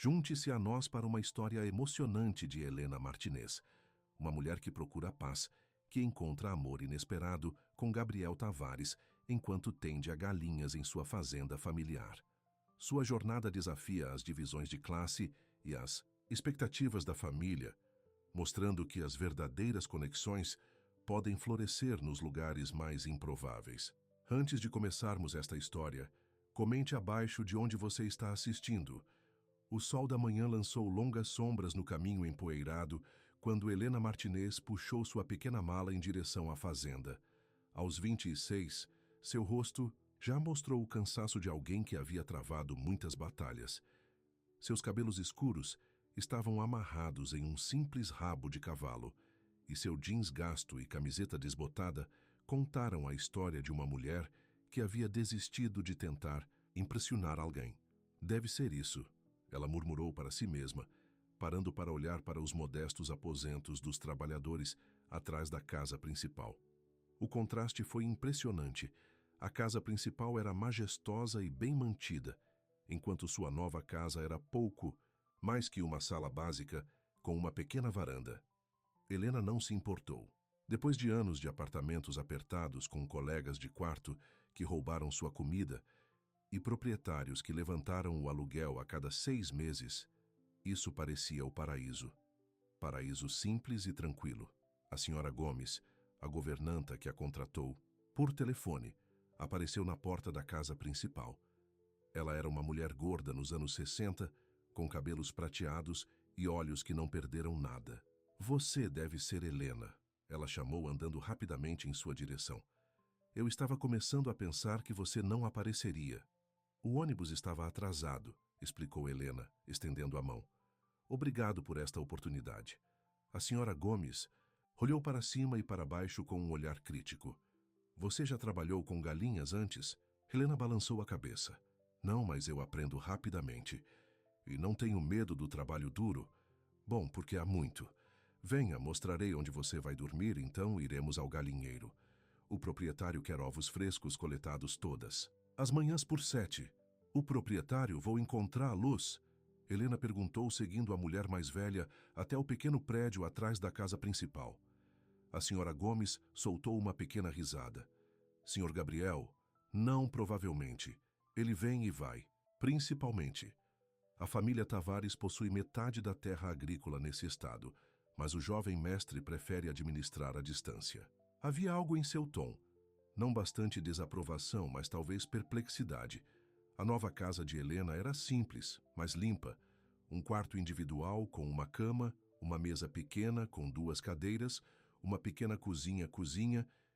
Junte-se a nós para uma história emocionante de Helena Martinez, uma mulher que procura a paz, que encontra amor inesperado com Gabriel Tavares enquanto tende a galinhas em sua fazenda familiar. Sua jornada desafia as divisões de classe e as expectativas da família, mostrando que as verdadeiras conexões podem florescer nos lugares mais improváveis. Antes de começarmos esta história, comente abaixo de onde você está assistindo. O sol da manhã lançou longas sombras no caminho empoeirado quando Helena Martinez puxou sua pequena mala em direção à fazenda. Aos 26, seu rosto já mostrou o cansaço de alguém que havia travado muitas batalhas. Seus cabelos escuros estavam amarrados em um simples rabo de cavalo, e seu jeans gasto e camiseta desbotada contaram a história de uma mulher que havia desistido de tentar impressionar alguém. Deve ser isso, ela murmurou para si mesma, parando para olhar para os modestos aposentos dos trabalhadores atrás da casa principal. O contraste foi impressionante. A casa principal era majestosa e bem mantida, enquanto sua nova casa era pouco mais que uma sala básica com uma pequena varanda. Helena não se importou. Depois de anos de apartamentos apertados com colegas de quarto que roubaram sua comida e proprietários que levantaram o aluguel a cada 6 meses, isso parecia o paraíso. Paraíso simples e tranquilo. A senhora Gomes, a governanta que a contratou, por telefone, apareceu na porta da casa principal. Ela era uma mulher gorda nos anos 60, com cabelos prateados e olhos que não perderam nada. "Você deve ser Helena", ela chamou andando rapidamente em sua direção. "Eu estava começando a pensar que você não apareceria." "O ônibus estava atrasado", explicou Helena, estendendo a mão. "Obrigado por esta oportunidade." A senhora Gomes olhou para cima e para baixo com um olhar crítico. "Você já trabalhou com galinhas antes?" Helena balançou a cabeça. "Não, mas eu aprendo rapidamente. E não tenho medo do trabalho duro. Bom, porque há muito. Venha, mostrarei onde você vai dormir, então iremos ao galinheiro. O proprietário quer ovos frescos coletados todas as manhãs por 7. "O proprietário, vou encontrar a luz?" Helena perguntou, seguindo a mulher mais velha até o pequeno prédio atrás da casa principal. A senhora Gomes soltou uma pequena risada. "Senhor Gabriel, não provavelmente. Ele vem e vai, principalmente. A família Tavares possui metade da terra agrícola nesse estado, mas o jovem mestre prefere administrar à distância." Havia algo em seu tom. Não bastante desaprovação, mas talvez perplexidade. A nova casa de Helena era simples, mas limpa. Um quarto individual com uma cama, uma mesa pequena com 2 cadeiras, uma pequena cozinha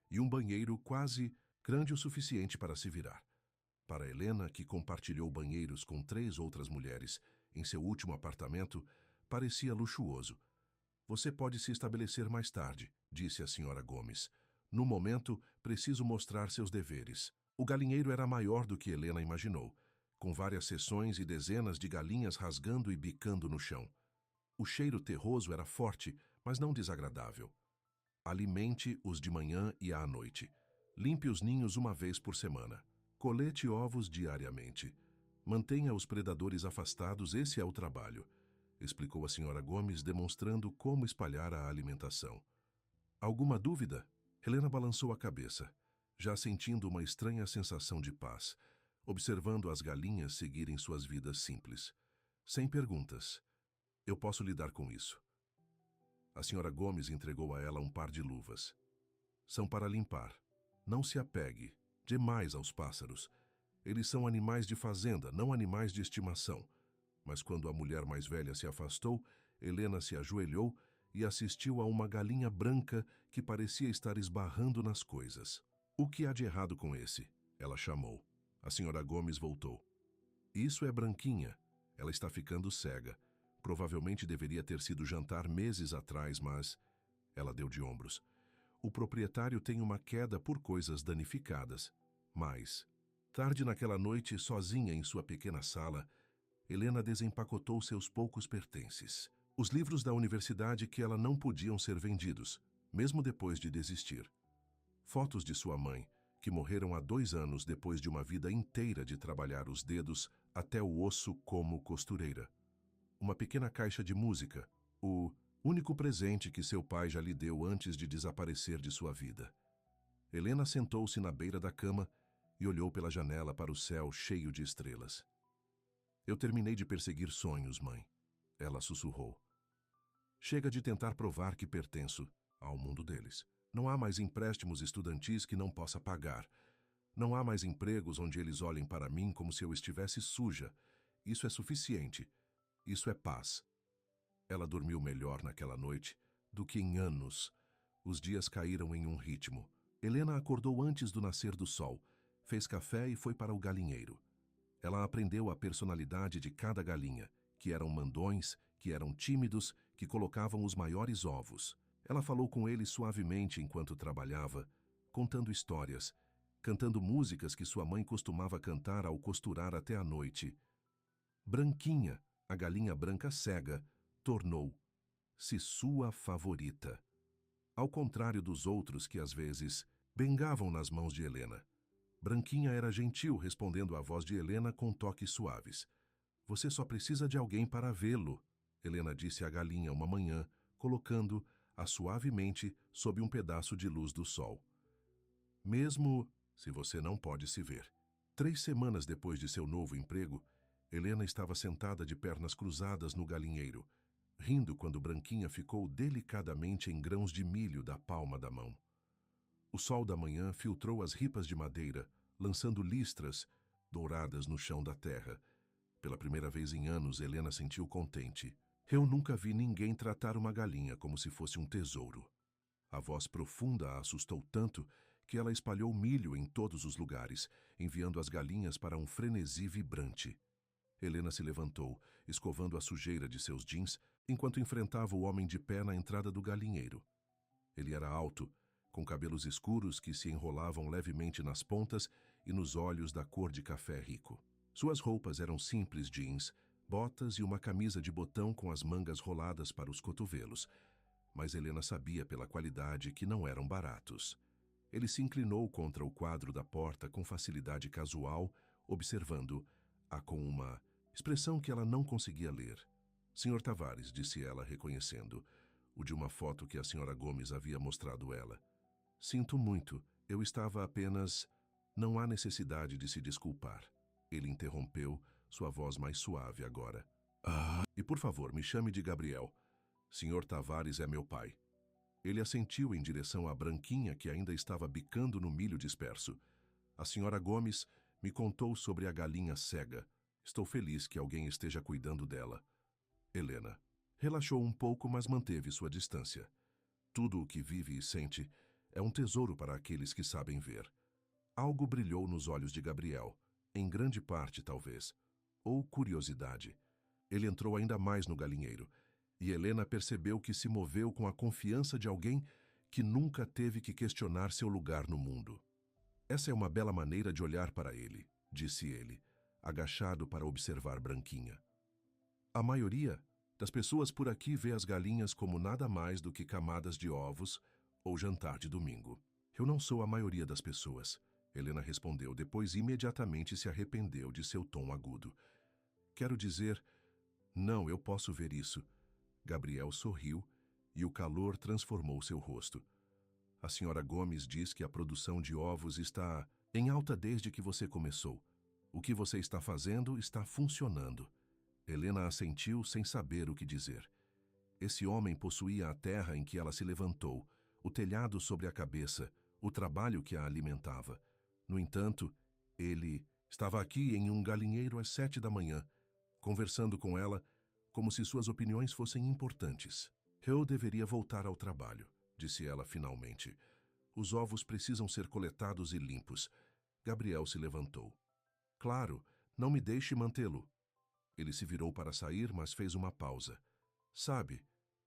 e um banheiro quase grande o suficiente para se virar. Para Helena, que compartilhou banheiros com 3 outras mulheres em seu último apartamento, parecia luxuoso. "Você pode se estabelecer mais tarde", disse a senhora Gomes. "No momento, preciso mostrar seus deveres." O galinheiro era maior do que Helena imaginou, com várias seções e dezenas de galinhas rasgando e bicando no chão. O cheiro terroso era forte, mas não desagradável. "Alimente-os de manhã e à noite. Limpe os ninhos uma vez por semana. Colete ovos diariamente. Mantenha os predadores afastados, esse é o trabalho", explicou a senhora Gomes, demonstrando como espalhar a alimentação. "Alguma dúvida?" Helena balançou a cabeça, já sentindo uma estranha sensação de paz, observando as galinhas seguirem suas vidas simples. "Sem perguntas. Eu posso lidar com isso." A senhora Gomes entregou a ela um par de luvas. "São para limpar. Não se apegue demais aos pássaros. Eles são animais de fazenda, não animais de estimação." Mas quando a mulher mais velha se afastou, Helena se ajoelhou e assistiu a uma galinha branca que parecia estar esbarrando nas coisas. "O que há de errado com esse?" ela chamou. A senhora Gomes voltou. "Isso é Branquinha. Ela está ficando cega. Provavelmente deveria ter sido jantar meses atrás, mas..." Ela deu de ombros. "O proprietário tem uma queda por coisas danificadas. Mas..." Tarde naquela noite, sozinha em sua pequena sala, Helena desempacotou seus poucos pertences. Os livros da universidade que ela não podiam ser vendidos, mesmo depois de desistir. Fotos de sua mãe, que morreram há 2 anos depois de uma vida inteira de trabalhar os dedos até o osso como costureira. uma pequena caixa de música, o único presente que seu pai já lhe deu antes de desaparecer de sua vida. Helena sentou-se na beira da cama e olhou pela janela para o céu cheio de estrelas. Eu terminei de perseguir sonhos, mãe, ela sussurrou. Chega de tentar provar que pertenço ao mundo deles. Não há mais empréstimos estudantis que não possa pagar. Não há mais empregos onde eles olhem para mim como se eu estivesse suja. Isso é suficiente. Isso é paz. Ela dormiu melhor naquela noite do que em anos. Os dias caíram em um ritmo. Helena acordou antes do nascer do sol, fez café e foi para o galinheiro. Ela aprendeu a personalidade de cada galinha, que eram mandões, que eram tímidos, que colocavam os maiores ovos. Ela falou com eles suavemente enquanto trabalhava, contando histórias, cantando músicas que sua mãe costumava cantar ao costurar até a noite. Branquinha, a galinha branca cega, tornou-se sua favorita. Ao contrário dos outros que às vezes bengavam nas mãos de Helena. Branquinha era gentil, respondendo à voz de Helena com toques suaves. Você só precisa de alguém para vê-lo, Helena disse à galinha uma manhã, colocando-a suavemente sob um pedaço de luz do sol. Mesmo se você não pode se ver. 3 semanas depois de seu novo emprego, Helena estava sentada de pernas cruzadas no galinheiro, rindo quando Branquinha ficou delicadamente em grãos de milho da palma da mão. O sol da manhã filtrou as ripas de madeira, lançando listras douradas no chão da terra. Pela primeira vez em anos, Helena sentiu contente. Eu nunca vi ninguém tratar uma galinha como se fosse um tesouro. A voz profunda a assustou tanto que ela espalhou milho em todos os lugares, enviando as galinhas para um frenesi vibrante. Helena se levantou, escovando a sujeira de seus jeans, enquanto enfrentava o homem de pé na entrada do galinheiro. Ele era alto, com cabelos escuros que se enrolavam levemente nas pontas e nos olhos da cor de café rico. Suas roupas eram simples jeans, botas e uma camisa de botão com as mangas roladas para os cotovelos, mas Helena sabia pela qualidade que não eram baratos. Ele se inclinou contra o quadro da porta com facilidade casual, observando-a com uma expressão que ela não conseguia ler. Senhor Tavares, disse ela, reconhecendo o de uma foto que a senhora Gomes havia mostrado ela. Sinto muito, eu estava apenas... Não há necessidade de se desculpar. Ele interrompeu, sua voz mais suave agora. E por favor, me chame de Gabriel. Senhor Tavares é meu pai. Ele assentiu em direção à Branquinha que ainda estava bicando no milho disperso. A senhora Gomes me contou sobre a galinha cega. Estou feliz que alguém esteja cuidando dela. Helena relaxou um pouco, mas manteve sua distância. Tudo o que vive e sente é um tesouro para aqueles que sabem ver. Algo brilhou nos olhos de Gabriel, em grande parte, talvez, ou curiosidade. Ele entrou ainda mais no galinheiro, e Helena percebeu que se moveu com a confiança de alguém que nunca teve que questionar seu lugar no mundo. Essa é uma bela maneira de olhar para ele, disse ele, agachado para observar Branquinha. A maioria das pessoas por aqui vê as galinhas como nada mais do que camadas de ovos ou jantar de domingo. Eu não sou a maioria das pessoas, Helena respondeu, depois imediatamente se arrependeu de seu tom agudo. Quero dizer, não, eu posso ver isso. Gabriel sorriu e o calor transformou seu rosto. A senhora Gomes diz que a produção de ovos está em alta desde que você começou. O que você está fazendo está funcionando. Helena assentiu sem saber o que dizer. Esse homem possuía a terra em que ela se levantou, o telhado sobre a cabeça, o trabalho que a alimentava. No entanto, ele estava aqui em um galinheiro às 7 da manhã, conversando com ela como se suas opiniões fossem importantes. Eu deveria voltar ao trabalho, disse ela finalmente. Os ovos precisam ser coletados e limpos. Gabriel se levantou. Claro, não me deixe mantê-lo. Ele se virou para sair, mas fez uma pausa. Sabe,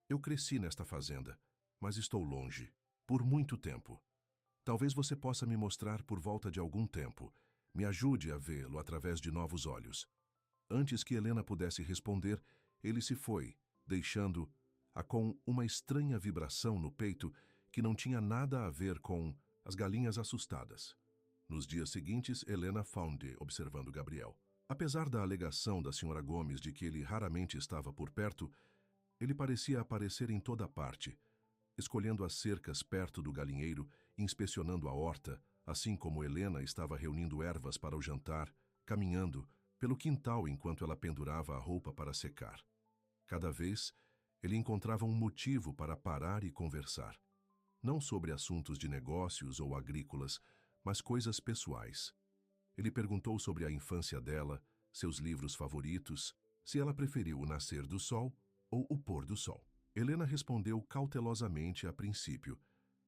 eu cresci nesta fazenda, mas estou longe, por muito tempo. Talvez você possa me mostrar por volta de algum tempo. Me ajude a vê-lo através de novos olhos. Antes que Helena pudesse responder, ele se foi, deixando-a com uma estranha vibração no peito que não tinha nada a ver com as galinhas assustadas. Nos dias seguintes, Helena Found observando Gabriel. Apesar da alegação da Sra. Gomes de que ele raramente estava por perto, ele parecia aparecer em toda parte, escolhendo as cercas perto do galinheiro, inspecionando a horta, assim como Helena estava reunindo ervas para o jantar, caminhando pelo quintal enquanto ela pendurava a roupa para secar. Cada vez, ele encontrava um motivo para parar e conversar. Não sobre assuntos de negócios ou agrícolas, mas coisas pessoais. Ele perguntou sobre a infância dela, seus livros favoritos, se ela preferiu o nascer do sol ou o pôr do sol. Helena respondeu cautelosamente a princípio,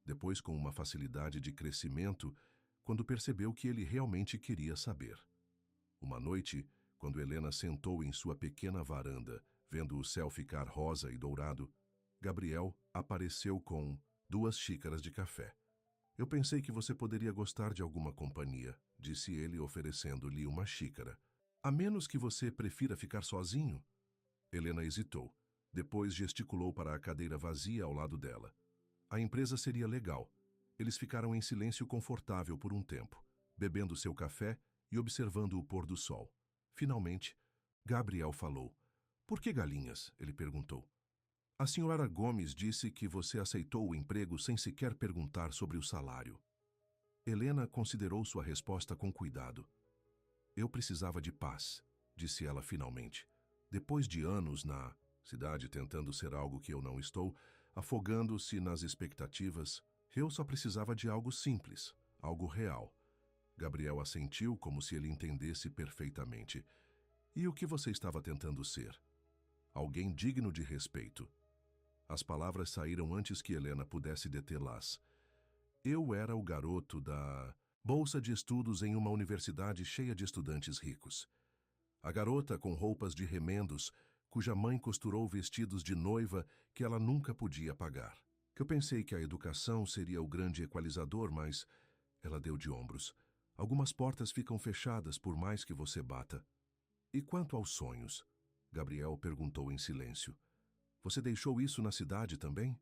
depois com uma facilidade de crescimento, quando percebeu que ele realmente queria saber. Uma noite, quando Helena sentou em sua pequena varanda, vendo o céu ficar rosa e dourado, Gabriel apareceu com 2 xícaras de café. Eu pensei que você poderia gostar de alguma companhia, disse ele, oferecendo-lhe uma xícara. A menos que você prefira ficar sozinho? Helena hesitou. Depois gesticulou para a cadeira vazia ao lado dela. A empresa seria legal. Eles ficaram em silêncio confortável por um tempo, bebendo seu café e observando o pôr do sol. Finalmente, Gabriel falou. Por que galinhas? Ele perguntou. A senhora Gomes disse que você aceitou o emprego sem sequer perguntar sobre o salário. Helena considerou sua resposta com cuidado. Eu precisava de paz, disse ela finalmente. Depois de anos na cidade tentando ser algo que eu não estou, afogando-se nas expectativas, eu só precisava de algo simples, algo real. Gabriel assentiu como se ele entendesse perfeitamente. E o que você estava tentando ser? Alguém digno de respeito. As palavras saíram antes que Helena pudesse detê-las. Eu era o garoto da bolsa de estudos em uma universidade cheia de estudantes ricos. A garota com roupas de remendos, cuja mãe costurou vestidos de noiva que ela nunca podia pagar. Eu pensei que a educação seria o grande equalizador, mas ela deu de ombros. Algumas portas ficam fechadas por mais que você bata. E quanto aos sonhos? Gabriel perguntou em silêncio. Você deixou isso na cidade também?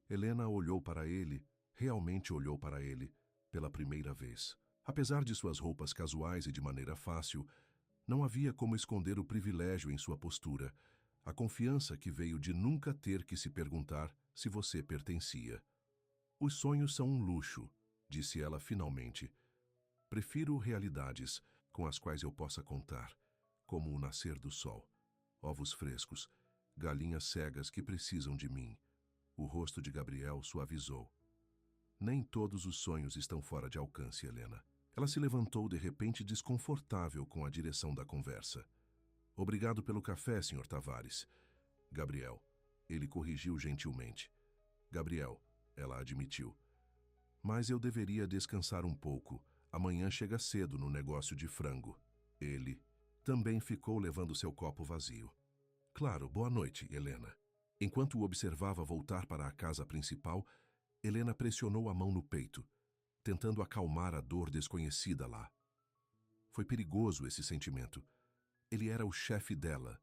Helena olhou para ele, realmente olhou para ele, pela primeira vez. Apesar de suas roupas casuais e de maneira fácil, não havia como esconder o privilégio em sua postura, a confiança que veio de nunca ter que se perguntar se você pertencia. Os sonhos são um luxo, disse ela finalmente. Prefiro realidades com as quais eu possa contar, como o nascer do sol, ovos frescos, galinhas cegas que precisam de mim. O rosto de Gabriel suavizou. Nem todos os sonhos estão fora de alcance, Helena. Ela se levantou de repente desconfortável com a direção da conversa. Obrigado pelo café, Sr. Tavares. Gabriel. Ele corrigiu gentilmente. Gabriel, ela admitiu. Mas eu deveria descansar um pouco. Amanhã chega cedo no negócio de frango. Ele também ficou levando seu copo vazio. Claro, boa noite, Helena. Enquanto o observava voltar para a casa principal, Helena pressionou a mão no peito, tentando acalmar a dor desconhecida lá. Foi perigoso esse sentimento. Ele era o chefe dela,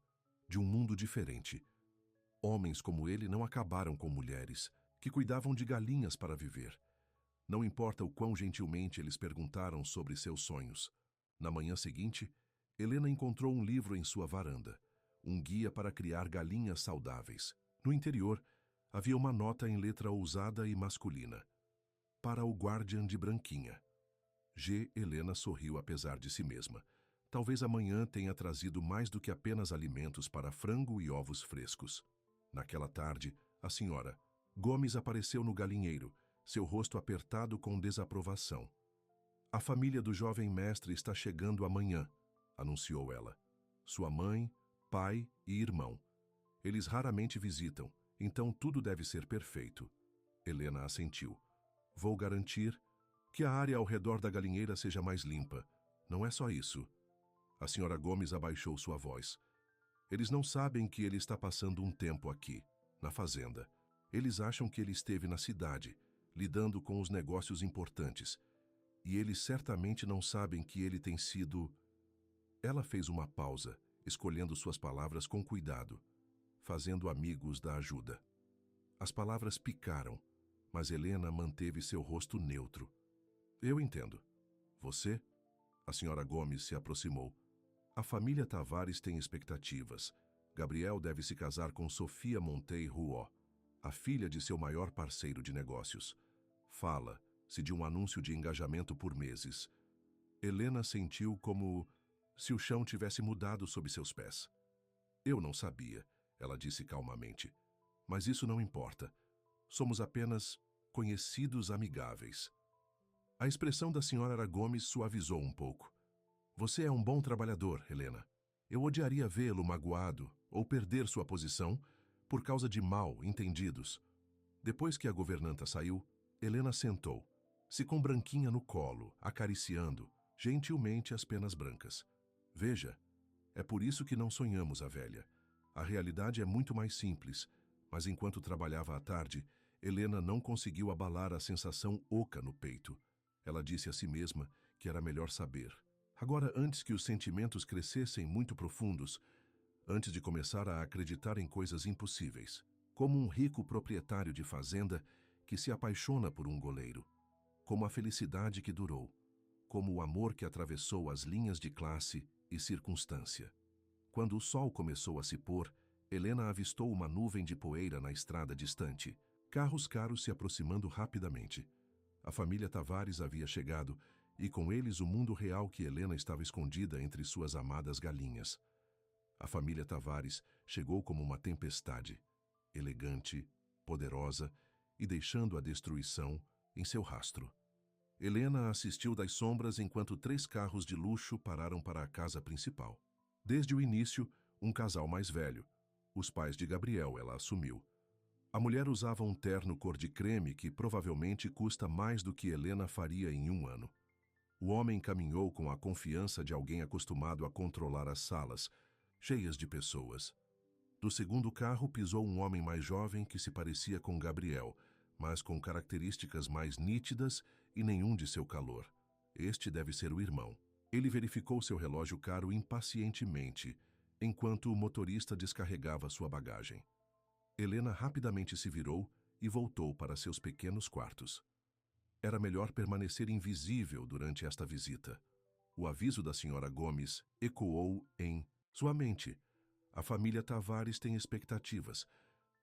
de um mundo diferente. Homens como ele não acabaram com mulheres, que cuidavam de galinhas para viver. Não importa o quão gentilmente eles perguntaram sobre seus sonhos. Na manhã seguinte, Helena encontrou um livro em sua varanda. Um guia para criar galinhas saudáveis. No interior, havia uma nota em letra ousada e masculina. Para o Guardian de Branquinha. G. Helena sorriu apesar de si mesma. Talvez amanhã tenha trazido mais do que apenas alimentos para frango e ovos frescos. Naquela tarde, a senhora Gomes apareceu no galinheiro, seu rosto apertado com desaprovação. A família do jovem mestre está chegando amanhã, anunciou ela. Sua mãe, pai e irmão. Eles raramente visitam, então tudo deve ser perfeito. Helena assentiu. Vou garantir que a área ao redor da galinheira seja mais limpa. Não é só isso. A senhora Gomes abaixou sua voz. Eles não sabem que ele está passando um tempo aqui, na fazenda. Eles acham que ele esteve na cidade, lidando com os negócios importantes. E eles certamente não sabem que ele tem sido... Ela fez uma pausa, escolhendo suas palavras com cuidado, fazendo amigos da ajuda. As palavras picaram, mas Helena manteve seu rosto neutro. Eu entendo. Você? A senhora Gomes se aproximou. A família Tavares tem expectativas. Gabriel deve se casar com Sofia Montei Ruó, a filha de seu maior parceiro de negócios. Fala-se de um anúncio de engajamento por meses. Helena sentiu como se o chão tivesse mudado sob seus pés. Eu não sabia, ela disse calmamente. Mas isso não importa. Somos apenas conhecidos amigáveis. A expressão da senhora Gomes suavizou um pouco. Você é um bom trabalhador, Helena. Eu odiaria vê-lo magoado ou perder sua posição por causa de mal-entendidos. Depois que a governanta saiu, Helena sentou-se com Branquinha no colo, acariciando gentilmente as penas brancas. Veja, é por isso que não sonhamos a velha. A realidade é muito mais simples, mas enquanto trabalhava à tarde, Helena não conseguiu abalar a sensação oca no peito. Ela disse a si mesma que era melhor saber. Agora, antes que os sentimentos crescessem muito profundos, antes de começar a acreditar em coisas impossíveis, como um rico proprietário de fazenda que se apaixona por um goleiro, como a felicidade que durou, como o amor que atravessou as linhas de classe e circunstância. Quando o sol começou a se pôr, Helena avistou uma nuvem de poeira na estrada distante, carros caros se aproximando rapidamente. A família Tavares havia chegado, e com eles o mundo real que Helena estava escondida entre suas amadas galinhas. A família Tavares chegou como uma tempestade, elegante, poderosa e deixando a destruição em seu rastro. Helena assistiu das sombras enquanto 3 carros de luxo pararam para a casa principal. Desde o início, um casal mais velho. Os pais de Gabriel, ela assumiu. A mulher usava um terno cor de creme que provavelmente custa mais do que Helena faria em um ano. O homem caminhou com a confiança de alguém acostumado a controlar as salas, cheias de pessoas. Do segundo carro pisou um homem mais jovem que se parecia com Gabriel, mas com características mais nítidas e nenhum de seu calor. Este deve ser o irmão. Ele verificou seu relógio caro impacientemente, enquanto o motorista descarregava sua bagagem. Helena rapidamente se virou e voltou para seus pequenos quartos. Era melhor permanecer invisível durante esta visita. O aviso da senhora Gomes ecoou em sua mente. A família Tavares tem expectativas.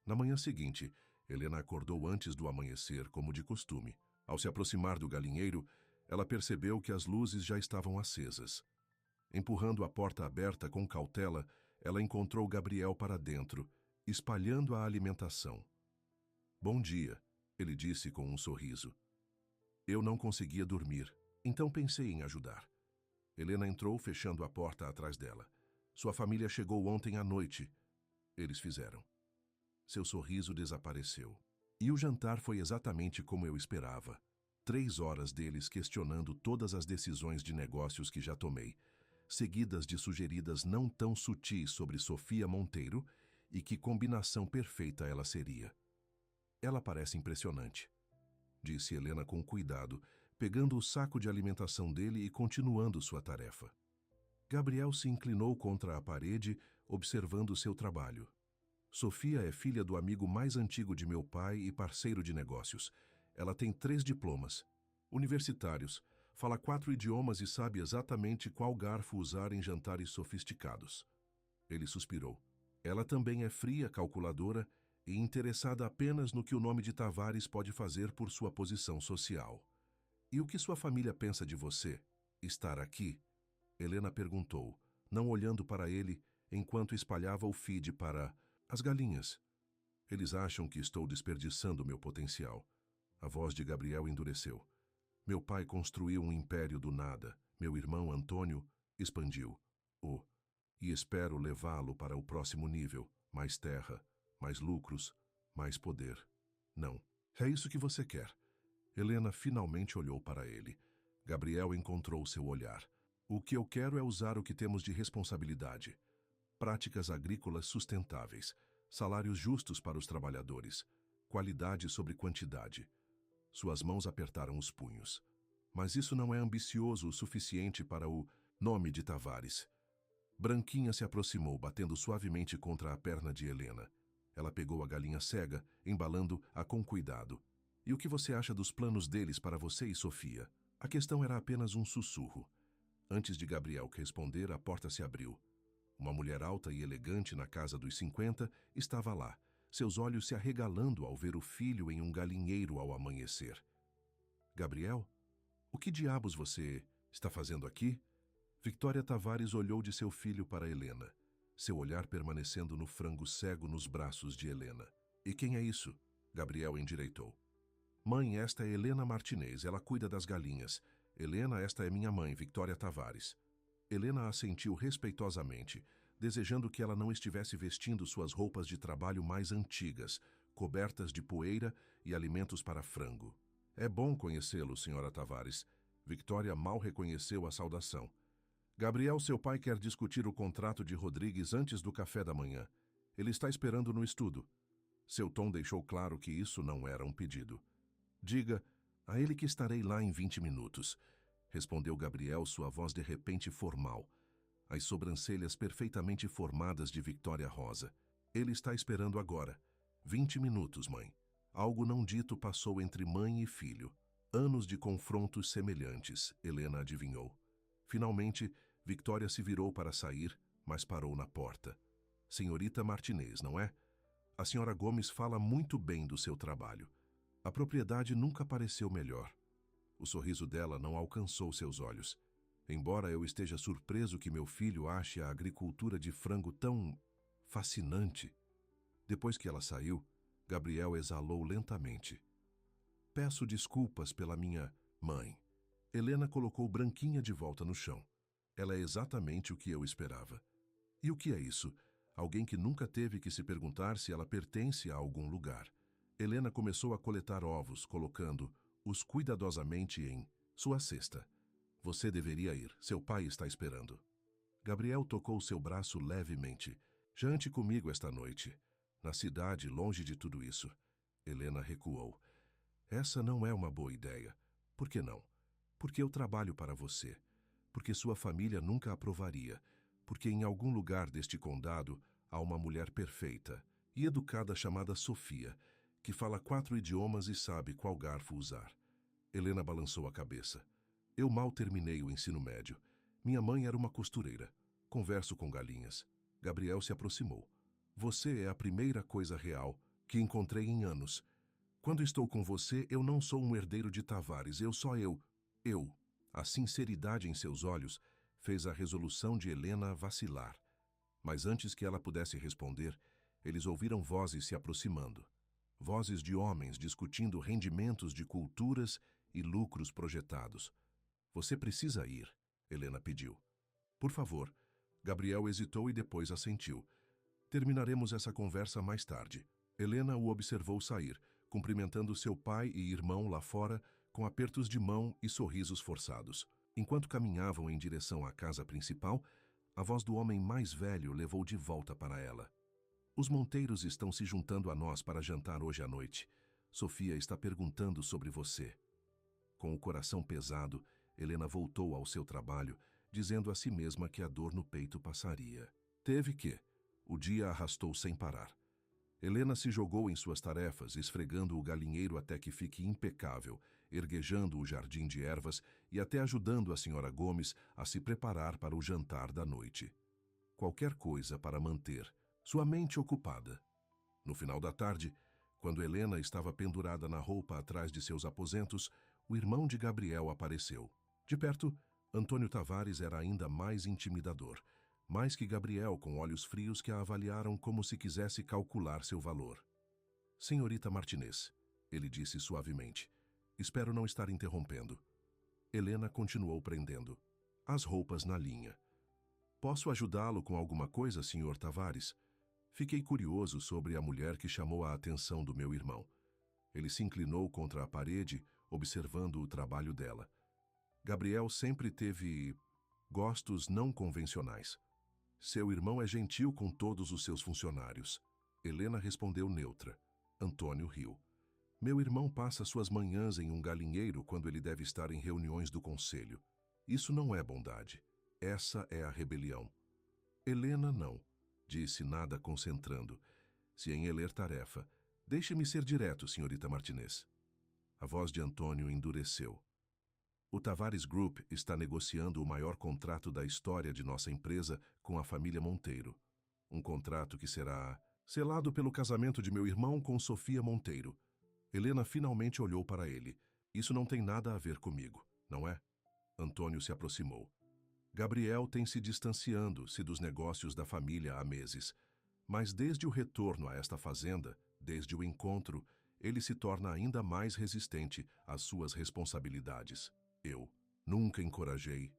Na manhã seguinte, Helena acordou antes do amanhecer, como de costume. Ao se aproximar do galinheiro, ela percebeu que as luzes já estavam acesas. Empurrando a porta aberta com cautela, ela encontrou Gabriel para dentro, espalhando a alimentação. "Bom dia", ele disse com um sorriso. "Eu não conseguia dormir, então pensei em ajudar." Helena entrou, fechando a porta atrás dela. "Sua família chegou ontem à noite." Eles fizeram. Seu sorriso desapareceu. E o jantar foi exatamente como eu esperava. 3 horas deles questionando todas as decisões de negócios que já tomei, seguidas de sugeridas não tão sutis sobre Sofia Monteiro e que combinação perfeita ela seria. "Ela parece impressionante", disse Helena com cuidado, pegando o saco de alimentação dele e continuando sua tarefa. Gabriel se inclinou contra a parede, observando seu trabalho. "Sofia é filha do amigo mais antigo de meu pai e parceiro de negócios. Ela tem 3 diplomas. Universitários, fala 4 idiomas e sabe exatamente qual garfo usar em jantares sofisticados." Ele suspirou. "Ela também é fria, calculadora e interessada apenas no que o nome de Tavares pode fazer por sua posição social." "E o que sua família pensa de você? Estar aqui?" Helena perguntou, não olhando para ele enquanto espalhava o feed para as galinhas. "Eles acham que estou desperdiçando meu potencial." A voz de Gabriel endureceu. "Meu pai construiu um império do nada. Meu irmão Antônio expandiu-o. E espero levá-lo para o próximo nível. Mais terra, mais lucros, mais poder." "Não. É isso que você quer." Helena finalmente olhou para ele. Gabriel encontrou seu olhar. "O que eu quero é usar o que temos de responsabilidade. Práticas agrícolas sustentáveis, salários justos para os trabalhadores, qualidade sobre quantidade." Suas mãos apertaram os punhos. "Mas isso não é ambicioso o suficiente para o nome de Tavares." Branquinha se aproximou, batendo suavemente contra a perna de Helena. Ela pegou a galinha cega, embalando-a com cuidado. "E o que você acha dos planos deles para você e Sofia?" A questão era apenas um sussurro. Antes de Gabriel responder, a porta se abriu. Uma mulher alta e elegante na casa dos 50 estava lá, seus olhos se arregalando ao ver o filho em um galinheiro ao amanhecer. Gabriel? O que diabos você está fazendo aqui? Victoria Tavares olhou de seu filho para Helena, seu olhar permanecendo no frango cego nos braços de Helena. E quem é isso? Gabriel endireitou. Mãe, esta é Helena Martinez, ela cuida das galinhas. Helena, esta é minha mãe, Victoria Tavares. Helena assentiu respeitosamente, desejando que ela não estivesse vestindo suas roupas de trabalho mais antigas, cobertas de poeira e alimentos para frango. É bom conhecê-lo, senhora Tavares. Victoria mal reconheceu a saudação. Gabriel, seu pai, quer discutir o contrato de Rodrigues antes do café da manhã. Ele está esperando no estudo. Seu tom deixou claro que isso não era um pedido. Diga a ele que estarei lá em 20 minutos, respondeu Gabriel, sua voz de repente formal, as sobrancelhas perfeitamente formadas de Victoria Rosa. Ele está esperando agora. 20 minutos, mãe. Algo não dito passou entre mãe e filho. Anos de confrontos semelhantes, Helena adivinhou. Finalmente, Victoria se virou para sair, mas parou na porta. Senhorita Martinez, não é? A senhora Gomes fala muito bem do seu trabalho. A propriedade nunca pareceu melhor. O sorriso dela não alcançou seus olhos. Embora eu esteja surpreso que meu filho ache a agricultura de frango tão fascinante. Depois que ela saiu, Gabriel exalou lentamente. Peço desculpas pela minha mãe. Helena colocou Branquinha de volta no chão. Ela é exatamente o que eu esperava. E o que é isso? Alguém que nunca teve que se perguntar se ela pertence a algum lugar. Helena começou a coletar ovos, colocando-os cuidadosamente em sua cesta. Você deveria ir, seu pai está esperando. Gabriel tocou seu braço levemente. Jante comigo esta noite. Na cidade, longe de tudo isso. Helena recuou. Essa não é uma boa ideia. Por que não? Porque eu trabalho para você. Porque sua família nunca aprovaria. Porque em algum lugar deste condado há uma mulher perfeita e educada chamada Sofia, que fala 4 idiomas e sabe qual garfo usar. Helena balançou a cabeça. Eu mal terminei o ensino médio. Minha mãe era uma costureira. Converso com galinhas. Gabriel se aproximou. Você é a primeira coisa real que encontrei em anos. Quando estou com você, eu não sou um herdeiro de Tavares, eu. A sinceridade em seus olhos fez a resolução de Helena vacilar. Mas antes que ela pudesse responder, eles ouviram vozes se aproximando. Vozes de homens discutindo rendimentos de culturas e lucros projetados. Você precisa ir, Helena pediu. Por favor. Gabriel hesitou e depois assentiu. Terminaremos essa conversa mais tarde. Helena o observou sair, cumprimentando seu pai e irmão lá fora com apertos de mão e sorrisos forçados. Enquanto caminhavam em direção à casa principal, a voz do homem mais velho levou de volta para ela. Os Monteiros estão se juntando a nós para jantar hoje à noite. Sofia está perguntando sobre você. Com o coração pesado, Helena voltou ao seu trabalho, dizendo a si mesma que a dor no peito passaria. Teve que. O dia arrastou sem parar. Helena se jogou em suas tarefas, esfregando o galinheiro até que fique impecável, erguejando o jardim de ervas e até ajudando a senhora Gomes a se preparar para o jantar da noite. Qualquer coisa para manter sua mente ocupada. No final da tarde, quando Helena estava pendurada na roupa atrás de seus aposentos, o irmão de Gabriel apareceu. De perto, Antônio Tavares era ainda mais intimidador, mais que Gabriel, com olhos frios que a avaliaram como se quisesse calcular seu valor. Senhorita Martinez, ele disse suavemente, espero não estar interrompendo. Helena continuou prendendo as roupas na linha. Posso ajudá-lo com alguma coisa, senhor Tavares? Fiquei curioso sobre a mulher que chamou a atenção do meu irmão. Ele se inclinou contra a parede, observando o trabalho dela. Gabriel sempre teve gostos não convencionais. Seu irmão é gentil com todos os seus funcionários. Helena respondeu neutra. Antônio riu. Meu irmão passa suas manhãs em um galinheiro quando ele deve estar em reuniões do conselho. Isso não é bondade. Essa é a rebelião. Helena não, disse nada concentrando. Se em ler tarefa, deixe-me ser direto, senhorita Martinez. A voz de Antônio endureceu. O Tavares Group está negociando o maior contrato da história de nossa empresa com a família Monteiro. Um contrato que será selado pelo casamento de meu irmão com Sofia Monteiro. Helena finalmente olhou para ele. Isso não tem nada a ver comigo, não é? Antônio se aproximou. Gabriel tem se distanciando-se dos negócios da família há meses. Mas desde o retorno a esta fazenda, desde o encontro, ele se torna ainda mais resistente às suas responsabilidades. Eu nunca encorajei.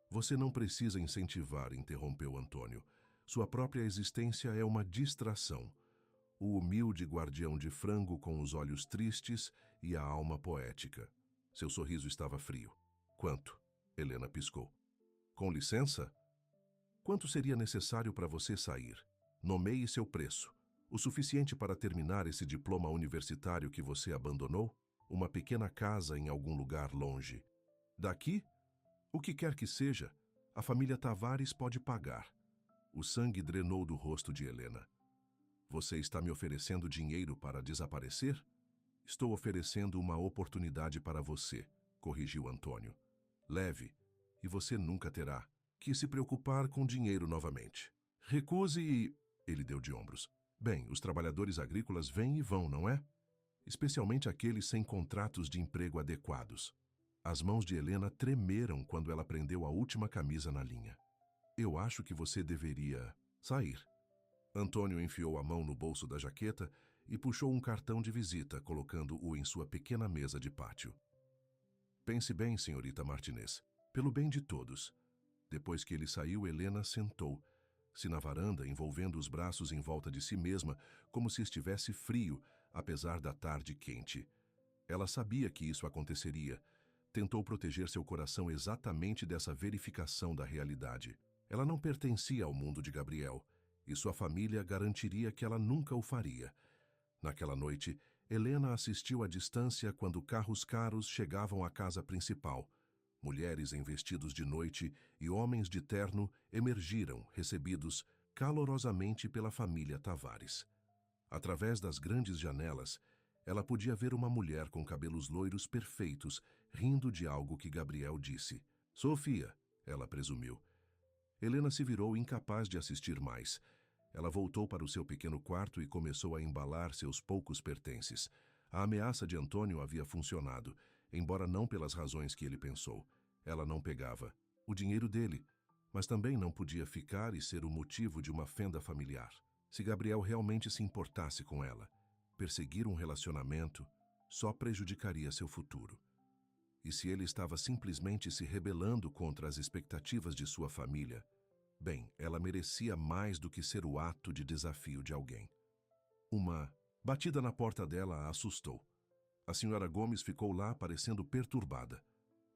Você não precisa incentivar, interrompeu Antônio. Sua própria existência é uma distração. O humilde guardião de frango com os olhos tristes e a alma poética. Seu sorriso estava frio. Quanto? Helena piscou. Com licença? Quanto seria necessário para você sair? Nomeie seu preço. O suficiente para terminar esse diploma universitário que você abandonou? Uma pequena casa em algum lugar longe. Daqui? O que quer que seja, a família Tavares pode pagar. O sangue drenou do rosto de Helena. Você está me oferecendo dinheiro para desaparecer? Estou oferecendo uma oportunidade para você, corrigiu Antônio. Leve, e você nunca terá que se preocupar com dinheiro novamente. Recuse e... Ele deu de ombros. Bem, os trabalhadores agrícolas vêm e vão, não é? Especialmente aqueles sem contratos de emprego adequados. As mãos de Helena tremeram quando ela prendeu a última camisa na linha. Eu acho que você deveria sair. Antônio enfiou a mão no bolso da jaqueta e puxou um cartão de visita, colocando-o em sua pequena mesa de pátio. Pense bem, senhorita Martinez, pelo bem de todos. Depois que ele saiu, Helena sentou-se na varanda, envolvendo os braços em volta de si mesma, como se estivesse frio, apesar da tarde quente. Ela sabia que isso aconteceria. Tentou proteger seu coração exatamente dessa verificação da realidade. Ela não pertencia ao mundo de Gabriel, e sua família garantiria que ela nunca o faria. Naquela noite, Helena assistiu à distância quando carros caros chegavam à casa principal. Mulheres em vestidos de noite e homens de terno emergiram, recebidos calorosamente pela família Tavares. Através das grandes janelas, ela podia ver uma mulher com cabelos loiros perfeitos, rindo de algo que Gabriel disse. Sofia, ela presumiu. Helena se virou incapaz de assistir mais. Ela voltou para o seu pequeno quarto e começou a embalar seus poucos pertences. A ameaça de Antônio havia funcionado, embora não pelas razões que ele pensou. Ela não pegava o dinheiro dele, mas também não podia ficar e ser o motivo de uma fenda familiar. Se Gabriel realmente se importasse com ela, perseguir um relacionamento só prejudicaria seu futuro. E se ele estava simplesmente se rebelando contra as expectativas de sua família, bem, ela merecia mais do que ser o ato de desafio de alguém. Uma batida na porta dela a assustou. A senhora Gomes ficou lá parecendo perturbada.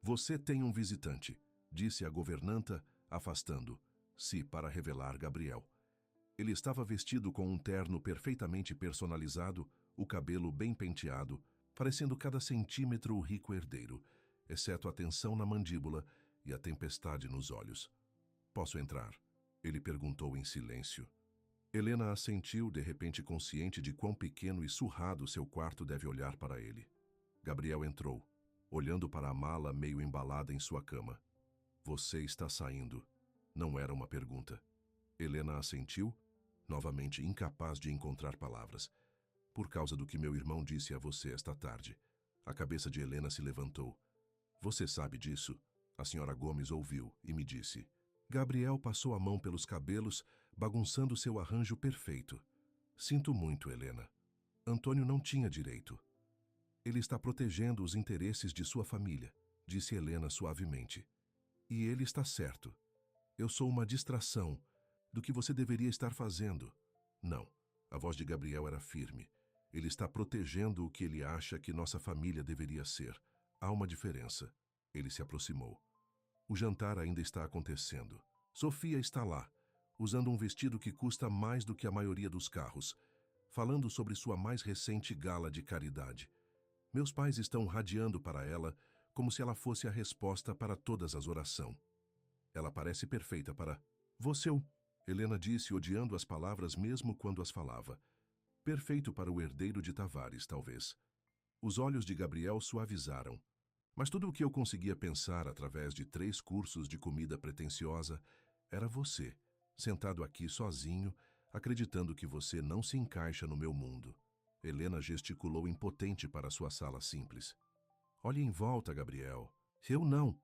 Você tem um visitante, disse a governanta, afastando-se para revelar Gabriel. Ele estava vestido com um terno perfeitamente personalizado, o cabelo bem penteado, parecendo cada centímetro o rico herdeiro, exceto a tensão na mandíbula e a tempestade nos olhos. Posso entrar? Ele perguntou em silêncio. Helena assentiu, de repente consciente de quão pequeno e surrado seu quarto deve olhar para ele. Gabriel entrou, olhando para a mala meio embalada em sua cama. Você está saindo. Não era uma pergunta. Helena assentiu, novamente incapaz de encontrar palavras. Por causa do que meu irmão disse a você esta tarde. A cabeça de Helena se levantou. Você sabe disso? A senhora Gomes ouviu e me disse. Gabriel passou a mão pelos cabelos, bagunçando seu arranjo perfeito. Sinto muito, Helena. Antônio não tinha direito. Ele está protegendo os interesses de sua família, disse Helena suavemente. E ele está certo. Eu sou uma distração do que você deveria estar fazendo. Não, a voz de Gabriel era firme. Ele está protegendo o que ele acha que nossa família deveria ser. Há uma diferença. Ele se aproximou. O jantar ainda está acontecendo. Sofia está lá, usando um vestido que custa mais do que a maioria dos carros, falando sobre sua mais recente gala de caridade. Meus pais estão radiando para ela como se ela fosse a resposta para todas as orações. Ela parece perfeita para... Você, Helena disse, odiando as palavras mesmo quando as falava. Perfeito para o herdeiro de Tavares, talvez. Os olhos de Gabriel suavizaram. Mas tudo o que eu conseguia pensar através de 3 cursos de comida pretensiosa era você, sentado aqui sozinho, acreditando que você não se encaixa no meu mundo. Helena gesticulou impotente para sua sala simples. Olhe em volta, Gabriel. Eu não.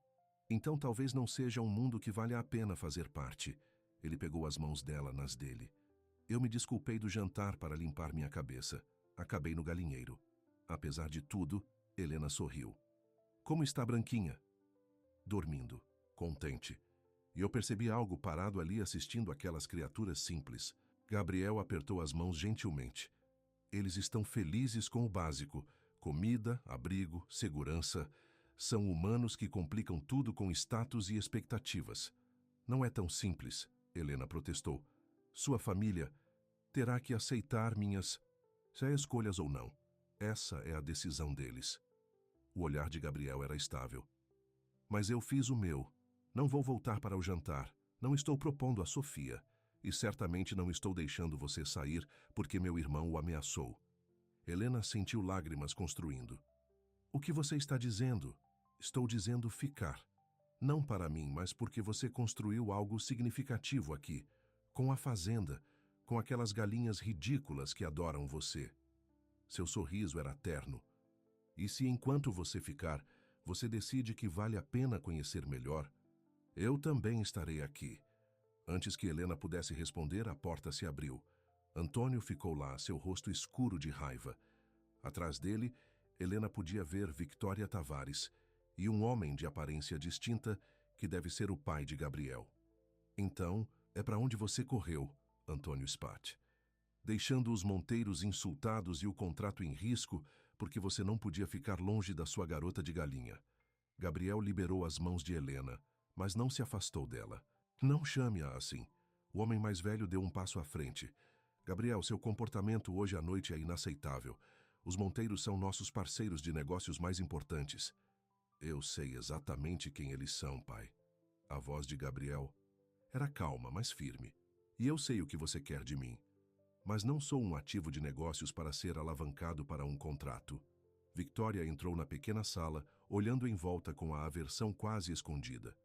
Então talvez não seja um mundo que vale a pena fazer parte. Ele pegou as mãos dela nas dele. Eu me desculpei do jantar para limpar minha cabeça. Acabei no galinheiro. Apesar de tudo, Helena sorriu. Como está Branquinha? Dormindo, contente. E eu percebi algo parado ali assistindo aquelas criaturas simples. Gabriel apertou as mãos gentilmente. Eles estão felizes com o básico. Comida, abrigo, segurança. São humanos que complicam tudo com status e expectativas. Não é tão simples, Helena protestou. Sua família terá que aceitar minhas... Se há escolhas ou não. Essa é a decisão deles. O olhar de Gabriel era estável. Mas eu fiz o meu. Não vou voltar para o jantar. Não estou propondo a Sofia. E certamente não estou deixando você sair porque meu irmão o ameaçou. Helena sentiu lágrimas construindo. O que você está dizendo? Estou dizendo ficar. Não para mim, mas porque você construiu algo significativo aqui. Com a fazenda, com aquelas galinhas ridículas que adoram você. Seu sorriso era terno. E se enquanto você ficar, você decide que vale a pena conhecer melhor, eu também estarei aqui. Antes que Helena pudesse responder, a porta se abriu. Antônio ficou lá, seu rosto escuro de raiva. Atrás dele, Helena podia ver Victoria Tavares e um homem de aparência distinta que deve ser o pai de Gabriel. Então, é para onde você correu, Antônio Spat. Deixando os monteiros insultados e o contrato em risco porque você não podia ficar longe da sua garota de galinha. Gabriel liberou as mãos de Helena, mas não se afastou dela. Não chame-a assim. O homem mais velho deu um passo à frente. Gabriel, seu comportamento hoje à noite é inaceitável. Os monteiros são nossos parceiros de negócios mais importantes. Eu sei exatamente quem eles são, pai. A voz de Gabriel era calma, mas firme. E eu sei o que você quer de mim. Mas não sou um ativo de negócios para ser alavancado para um contrato. Victoria entrou na pequena sala, olhando em volta com a aversão quase escondida.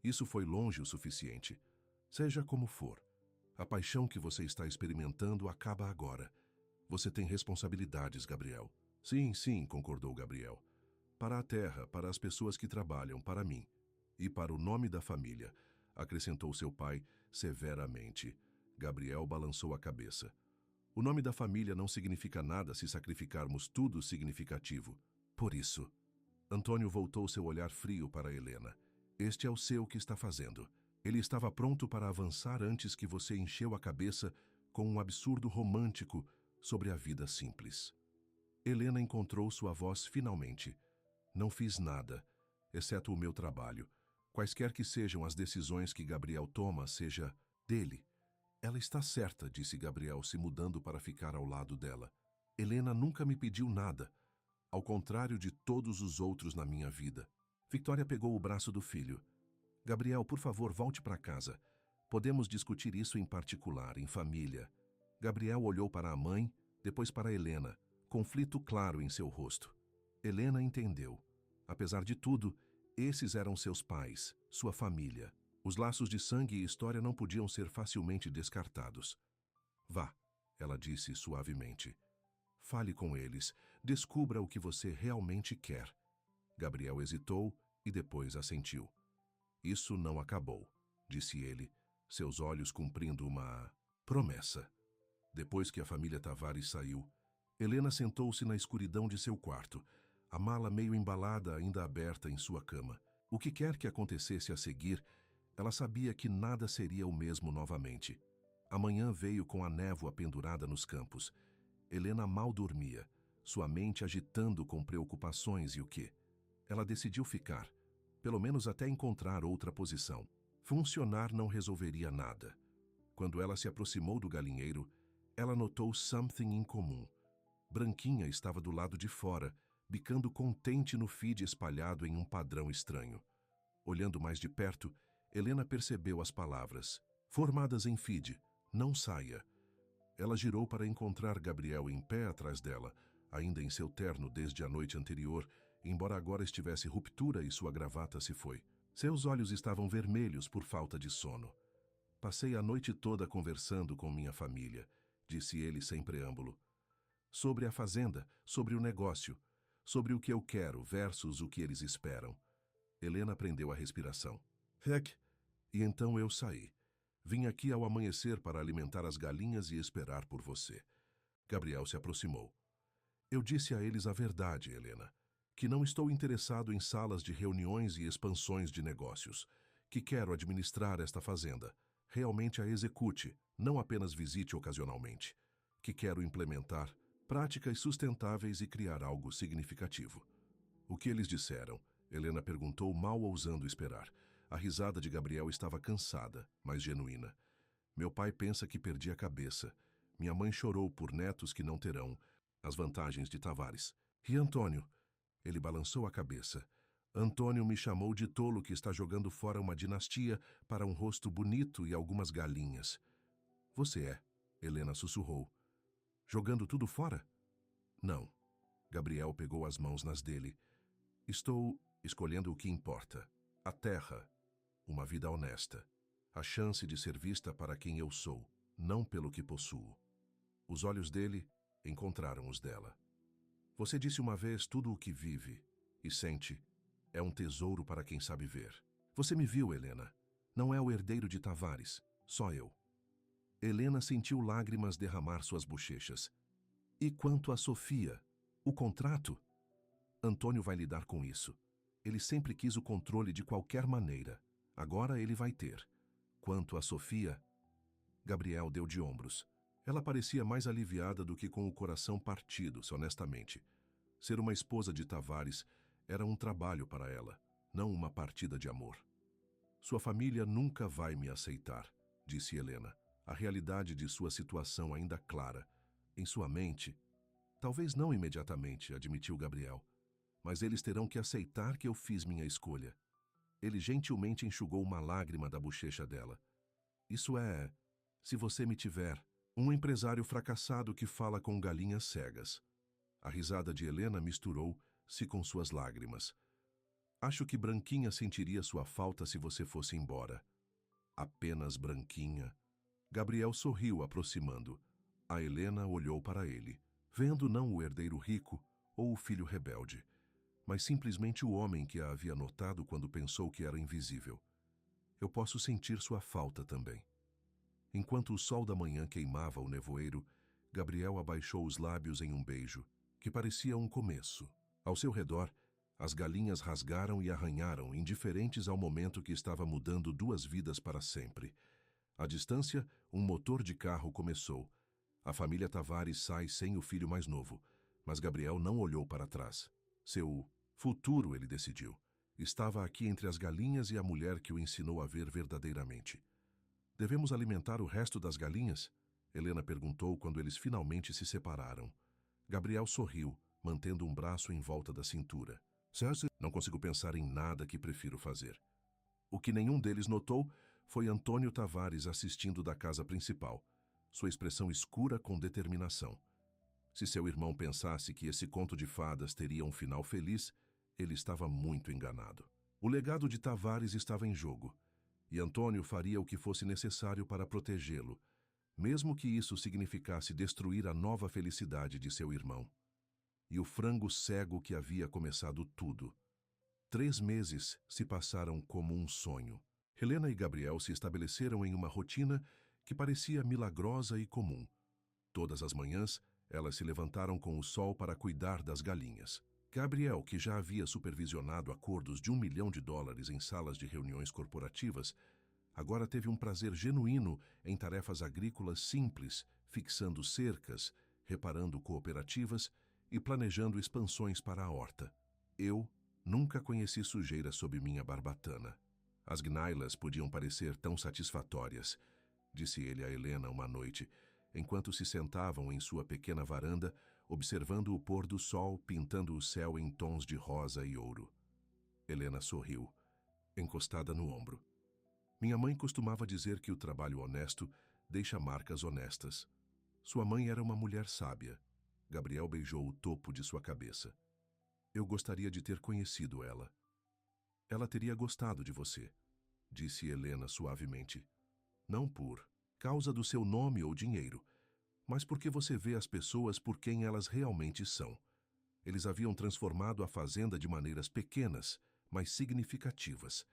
Isso foi longe o suficiente. Seja como for, a paixão que você está experimentando acaba agora. Você tem responsabilidades, Gabriel. Sim, sim, concordou Gabriel. Para a terra, para as pessoas que trabalham, para mim. E para o nome da família, acrescentou seu pai severamente. Gabriel balançou a cabeça. O nome da família não significa nada se sacrificarmos tudo significativo. Por isso, Antônio voltou seu olhar frio para Helena. Este é o seu que está fazendo. Ele estava pronto para avançar antes que você encheu a cabeça com um absurdo romântico sobre a vida simples. Helena encontrou sua voz finalmente. Não fiz nada, exceto o meu trabalho. Quaisquer que sejam as decisões que Gabriel toma, seja dele. Ela está certa, disse Gabriel, se mudando para ficar ao lado dela. Helena nunca me pediu nada, ao contrário de todos os outros na minha vida. Victoria pegou o braço do filho. Gabriel, por favor, volte para casa. Podemos discutir isso em particular, em família. Gabriel olhou para a mãe, depois para Helena, conflito claro em seu rosto. Helena entendeu. Apesar de tudo, esses eram seus pais, sua família. Os laços de sangue e história não podiam ser facilmente descartados. Vá, ela disse suavemente. Fale com eles, descubra o que você realmente quer. Gabriel hesitou e depois assentiu. Isso não acabou, disse ele, seus olhos cumprindo uma promessa. Depois que a família Tavares saiu, Helena sentou-se na escuridão de seu quarto, a mala meio embalada ainda aberta em sua cama. O que quer que acontecesse a seguir, ela sabia que nada seria o mesmo novamente. Amanhã veio com a névoa pendurada nos campos. Helena mal dormia, sua mente agitando com preocupações e o quê? Ela decidiu ficar, pelo menos até encontrar outra posição. Funcionar não resolveria nada. Quando ela se aproximou do galinheiro, ela notou something incomum. Branquinha estava do lado de fora, bicando contente no feed espalhado em um padrão estranho. Olhando mais de perto, Helena percebeu as palavras. Formadas em feed, não saia. Ela girou para encontrar Gabriel em pé atrás dela, ainda em seu terno desde a noite anterior, embora agora estivesse ruptura e sua gravata se foi. Seus olhos estavam vermelhos por falta de sono. Passei a noite toda conversando com minha família, disse ele sem preâmbulo. Sobre a fazenda, sobre o negócio, sobre o que eu quero versus o que eles esperam. Helena prendeu a respiração. Heck, e então eu saí. Vim aqui ao amanhecer para alimentar as galinhas e esperar por você. Gabriel se aproximou. Eu disse a eles a verdade, Helena, que não estou interessado em salas de reuniões e expansões de negócios, que quero administrar esta fazenda, realmente a execute, não apenas visite ocasionalmente, que quero implementar práticas sustentáveis e criar algo significativo. O que eles disseram? Helena perguntou, mal ousando esperar. A risada de Gabriel estava cansada, mas genuína. Meu pai pensa que perdi a cabeça. Minha mãe chorou por netos que não terão. As vantagens de Tavares. E Antônio? Ele balançou a cabeça. Antônio me chamou de tolo que está jogando fora uma dinastia para um rosto bonito e algumas galinhas. Você é, Helena sussurrou. Jogando tudo fora? Não. Gabriel pegou as mãos nas dele. Estou escolhendo o que importa. A terra. Uma vida honesta. A chance de ser vista para quem eu sou, não pelo que possuo. Os olhos dele encontraram os dela. Você disse uma vez tudo o que vive e sente é um tesouro para quem sabe ver. Você me viu, Helena. Não é o herdeiro de Tavares, só eu. Helena sentiu lágrimas derramar suas bochechas. E quanto a Sofia? O contrato? Antônio vai lidar com isso. Ele sempre quis o controle de qualquer maneira. Agora ele vai ter. Quanto a Sofia... Gabriel deu de ombros. Ela parecia mais aliviada do que com o coração partido, honestamente. Ser uma esposa de Tavares era um trabalho para ela, não uma partida de amor. Sua família nunca vai me aceitar, disse Helena, a realidade de sua situação ainda clara. Em sua mente, talvez não imediatamente, admitiu Gabriel, mas eles terão que aceitar que eu fiz minha escolha. Ele gentilmente enxugou uma lágrima da bochecha dela. Isso é, se você me tiver, um empresário fracassado que fala com galinhas cegas. A risada de Helena misturou-se com suas lágrimas. Acho que Branquinha sentiria sua falta se você fosse embora. Apenas Branquinha. Gabriel sorriu, aproximando. A Helena olhou para ele, vendo não o herdeiro rico ou o filho rebelde, mas simplesmente o homem que a havia notado quando pensou que era invisível. Eu posso sentir sua falta também. Enquanto o sol da manhã queimava o nevoeiro, Gabriel abaixou os lábios em um beijo, que parecia um começo. Ao seu redor, as galinhas rasgaram e arranharam, indiferentes ao momento que estava mudando duas vidas para sempre. À distância, um motor de carro começou. A família Tavares sai sem o filho mais novo, mas Gabriel não olhou para trás. Seu futuro, ele decidiu, estava aqui entre as galinhas e a mulher que o ensinou a ver verdadeiramente. Devemos alimentar o resto das galinhas? Helena perguntou quando eles finalmente se separaram. Gabriel sorriu, mantendo um braço em volta da cintura. Cersei, não consigo pensar em nada que prefiro fazer. O que nenhum deles notou foi Antônio Tavares assistindo da casa principal, sua expressão escura com determinação. Se seu irmão pensasse que esse conto de fadas teria um final feliz, ele estava muito enganado. O legado de Tavares estava em jogo, e Antônio faria o que fosse necessário para protegê-lo, mesmo que isso significasse destruir a nova felicidade de seu irmão. E o frango cego que havia começado tudo. 3 meses se passaram como um sonho. Helena e Gabriel se estabeleceram em uma rotina que parecia milagrosa e comum. Todas as manhãs, elas se levantaram com o sol para cuidar das galinhas. Gabriel, que já havia supervisionado acordos de $1 milhão em salas de reuniões corporativas, agora teve um prazer genuíno em tarefas agrícolas simples, fixando cercas, reparando cooperativas e planejando expansões para a horta. Eu nunca conheci sujeira sob minha barbatana. As gnailas podiam parecer tão satisfatórias, disse ele a Helena uma noite, enquanto se sentavam em sua pequena varanda, observando o pôr do sol pintando o céu em tons de rosa e ouro. Helena sorriu, encostada no ombro. Minha mãe costumava dizer que o trabalho honesto deixa marcas honestas. Sua mãe era uma mulher sábia. Gabriel beijou o topo de sua cabeça. Eu gostaria de ter conhecido ela. Ela teria gostado de você, disse Helena suavemente. Não por causa do seu nome ou dinheiro, mas porque você vê as pessoas por quem elas realmente são. Eles haviam transformado a fazenda de maneiras pequenas, mas significativas.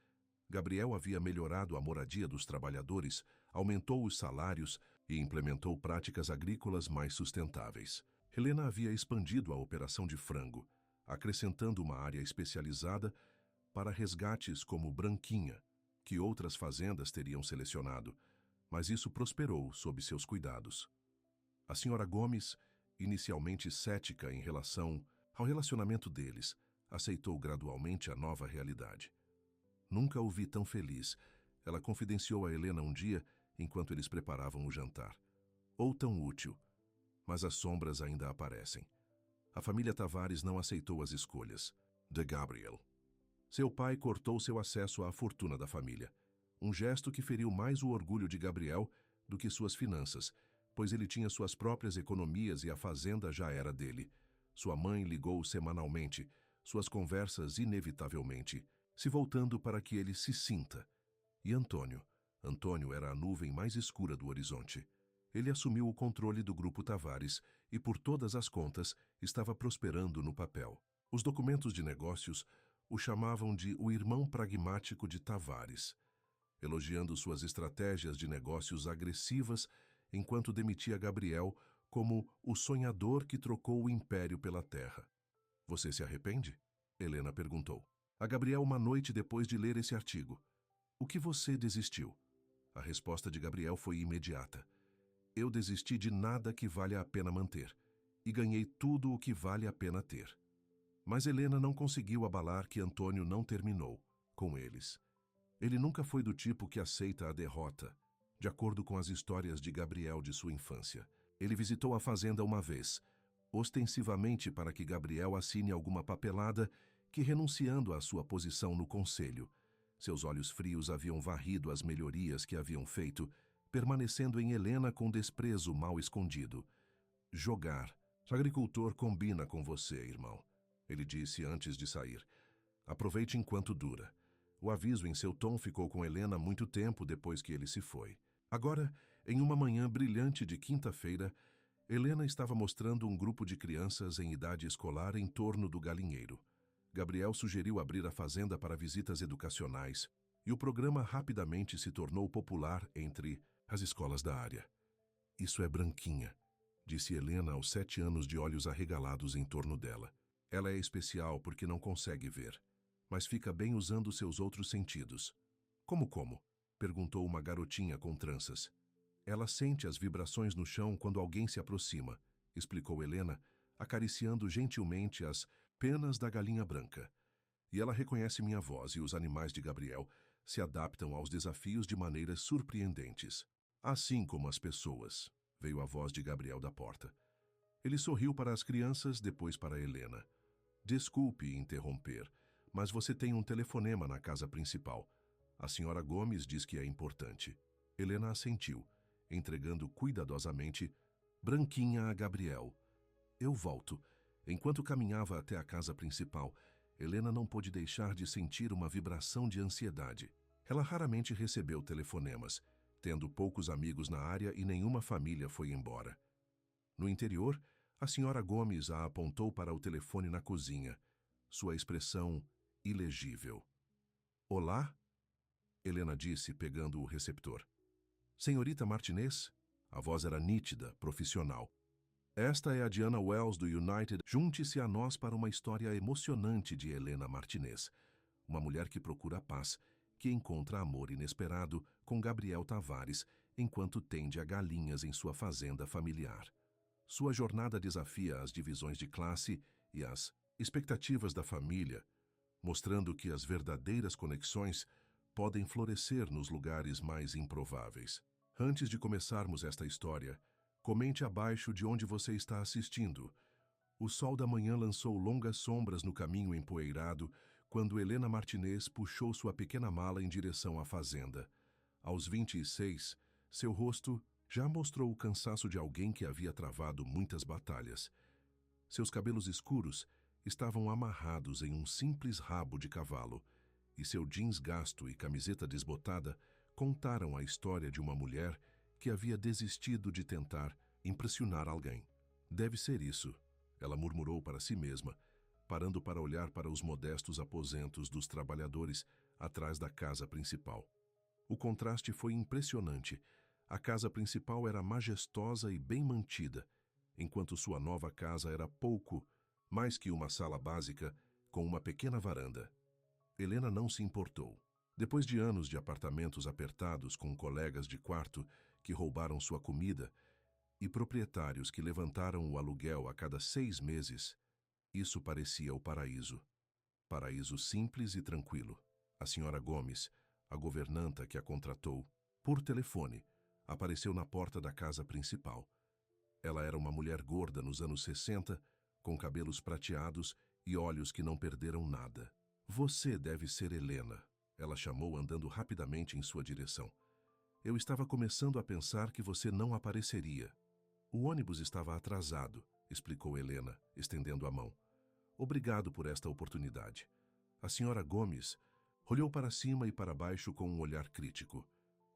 Gabriel havia melhorado a moradia dos trabalhadores, aumentou os salários e implementou práticas agrícolas mais sustentáveis. Helena havia expandido a operação de frango, acrescentando uma área especializada para resgates como Branquinha, que outras fazendas teriam selecionado, mas isso prosperou sob seus cuidados. A senhora Gomes, inicialmente cética em relação ao relacionamento deles, aceitou gradualmente a nova realidade. Nunca o vi tão feliz, ela confidenciou a Helena um dia enquanto eles preparavam o jantar. Ou tão útil, mas as sombras ainda aparecem. A família Tavares não aceitou as escolhas de Gabriel. Seu pai cortou seu acesso à fortuna da família, um gesto que feriu mais o orgulho de Gabriel do que suas finanças, pois ele tinha suas próprias economias e a fazenda já era dele. Sua mãe ligou semanalmente, suas conversas inevitavelmente se voltando para que ele se sinta. E Antônio era a nuvem mais escura do horizonte. Ele assumiu o controle do grupo Tavares e, por todas as contas, estava prosperando no papel. Os documentos de negócios o chamavam de o irmão pragmático de Tavares, elogiando suas estratégias de negócios agressivas, enquanto demitia Gabriel como o sonhador que trocou o império pela terra. Você se arrepende? Helena perguntou. A Gabriel uma noite depois de ler esse artigo. O que você desistiu? A resposta de Gabriel foi imediata. Eu desisti de nada que valha a pena manter, e ganhei tudo o que vale a pena ter. Mas Helena não conseguiu abalar que Antônio não terminou com eles. Ele nunca foi do tipo que aceita a derrota, de acordo com as histórias de Gabriel de sua infância. Ele visitou a fazenda uma vez, ostensivamente para que Gabriel assine alguma papelada que, renunciando à sua posição no conselho, seus olhos frios haviam varrido as melhorias que haviam feito, permanecendo em Helena com desprezo mal escondido. Jogar. Agricultor combina com você, irmão, ele disse antes de sair. Aproveite enquanto dura. O aviso em seu tom ficou com Helena muito tempo depois que ele se foi. Agora, em uma manhã brilhante de quinta-feira, Helena estava mostrando um grupo de crianças em idade escolar em torno do galinheiro. Gabriel sugeriu abrir a fazenda para visitas educacionais, e o programa rapidamente se tornou popular entre as escolas da área. Isso é Branquinha, disse Helena aos 7 anos, de olhos arregalados em torno dela. Ela é especial porque não consegue ver, mas fica bem usando seus outros sentidos. Como? Perguntou uma garotinha com tranças. Ela sente as vibrações no chão quando alguém se aproxima, explicou Helena, acariciando gentilmente as penas da galinha branca. E ela reconhece minha voz, e os animais de Gabriel se adaptam aos desafios de maneiras surpreendentes. Assim como as pessoas, veio a voz de Gabriel da porta. Ele sorriu para as crianças, depois para Helena. Desculpe interromper, mas você tem um telefonema na casa principal. A senhora Gomes diz que é importante. Helena assentiu, entregando cuidadosamente Branquinha a Gabriel. Eu volto. Enquanto caminhava até a casa principal, Helena não pôde deixar de sentir uma vibração de ansiedade. Ela raramente recebeu telefonemas, tendo poucos amigos na área e nenhuma família foi embora. No interior, a senhora Gomes a apontou para o telefone na cozinha, sua expressão ilegível. Olá? Helena disse, pegando o receptor. Senhorita Martinez? A voz era nítida, profissional. Esta é a Diana Wells do United. Junte-se a nós para uma história emocionante de Helena Martinez, uma mulher que procura a paz, que encontra amor inesperado com Gabriel Tavares enquanto tende a galinhas em sua fazenda familiar. Sua jornada desafia as divisões de classe e as expectativas da família, mostrando que as verdadeiras conexões podem florescer nos lugares mais improváveis. Antes de começarmos esta história, comente abaixo de onde você está assistindo. O sol da manhã lançou longas sombras no caminho empoeirado quando Helena Martinez puxou sua pequena mala em direção à fazenda. Aos 26, seu rosto já mostrou o cansaço de alguém que havia travado muitas batalhas. Seus cabelos escuros, estavam amarrados em um simples rabo de cavalo, e seu jeans gasto e camiseta desbotada contaram a história de uma mulher que havia desistido de tentar impressionar alguém. Deve ser isso, ela murmurou para si mesma, parando para olhar para os modestos aposentos dos trabalhadores atrás da casa principal. O contraste foi impressionante. A casa principal era majestosa e bem mantida, enquanto sua nova casa era pouco mais que uma sala básica com uma pequena varanda. Helena não se importou. Depois de anos de apartamentos apertados com colegas de quarto que roubaram sua comida e proprietários que levantaram o aluguel a cada 6 meses, isso parecia o paraíso. Paraíso simples e tranquilo. A senhora Gomes, a governanta que a contratou, por telefone, apareceu na porta da casa principal. Ela era uma mulher gorda nos anos 60, com cabelos prateados e olhos que não perderam nada. Você deve ser Helena, ela chamou andando rapidamente em sua direção. Eu estava começando a pensar que você não apareceria. O ônibus estava atrasado, explicou Helena, estendendo a mão. Obrigado por esta oportunidade. A senhora Gomes olhou para cima e para baixo com um olhar crítico.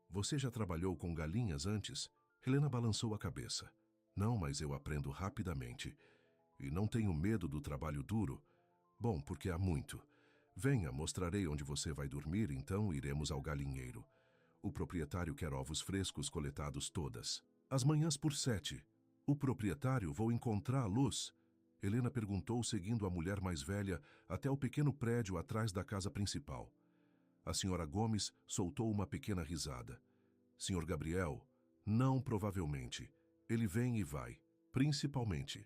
Você já trabalhou com galinhas antes? Helena balançou a cabeça. Não, mas eu aprendo rapidamente. E não tenho medo do trabalho duro. Bom, porque há muito. Venha, mostrarei onde você vai dormir, então iremos ao galinheiro. O proprietário quer ovos frescos coletados todas. Às manhãs por 7. O proprietário, vou encontrar a luz? Helena perguntou, seguindo a mulher mais velha até o pequeno prédio atrás da casa principal. A senhora Gomes soltou uma pequena risada. Senhor Gabriel, não provavelmente. Ele vem e vai, principalmente.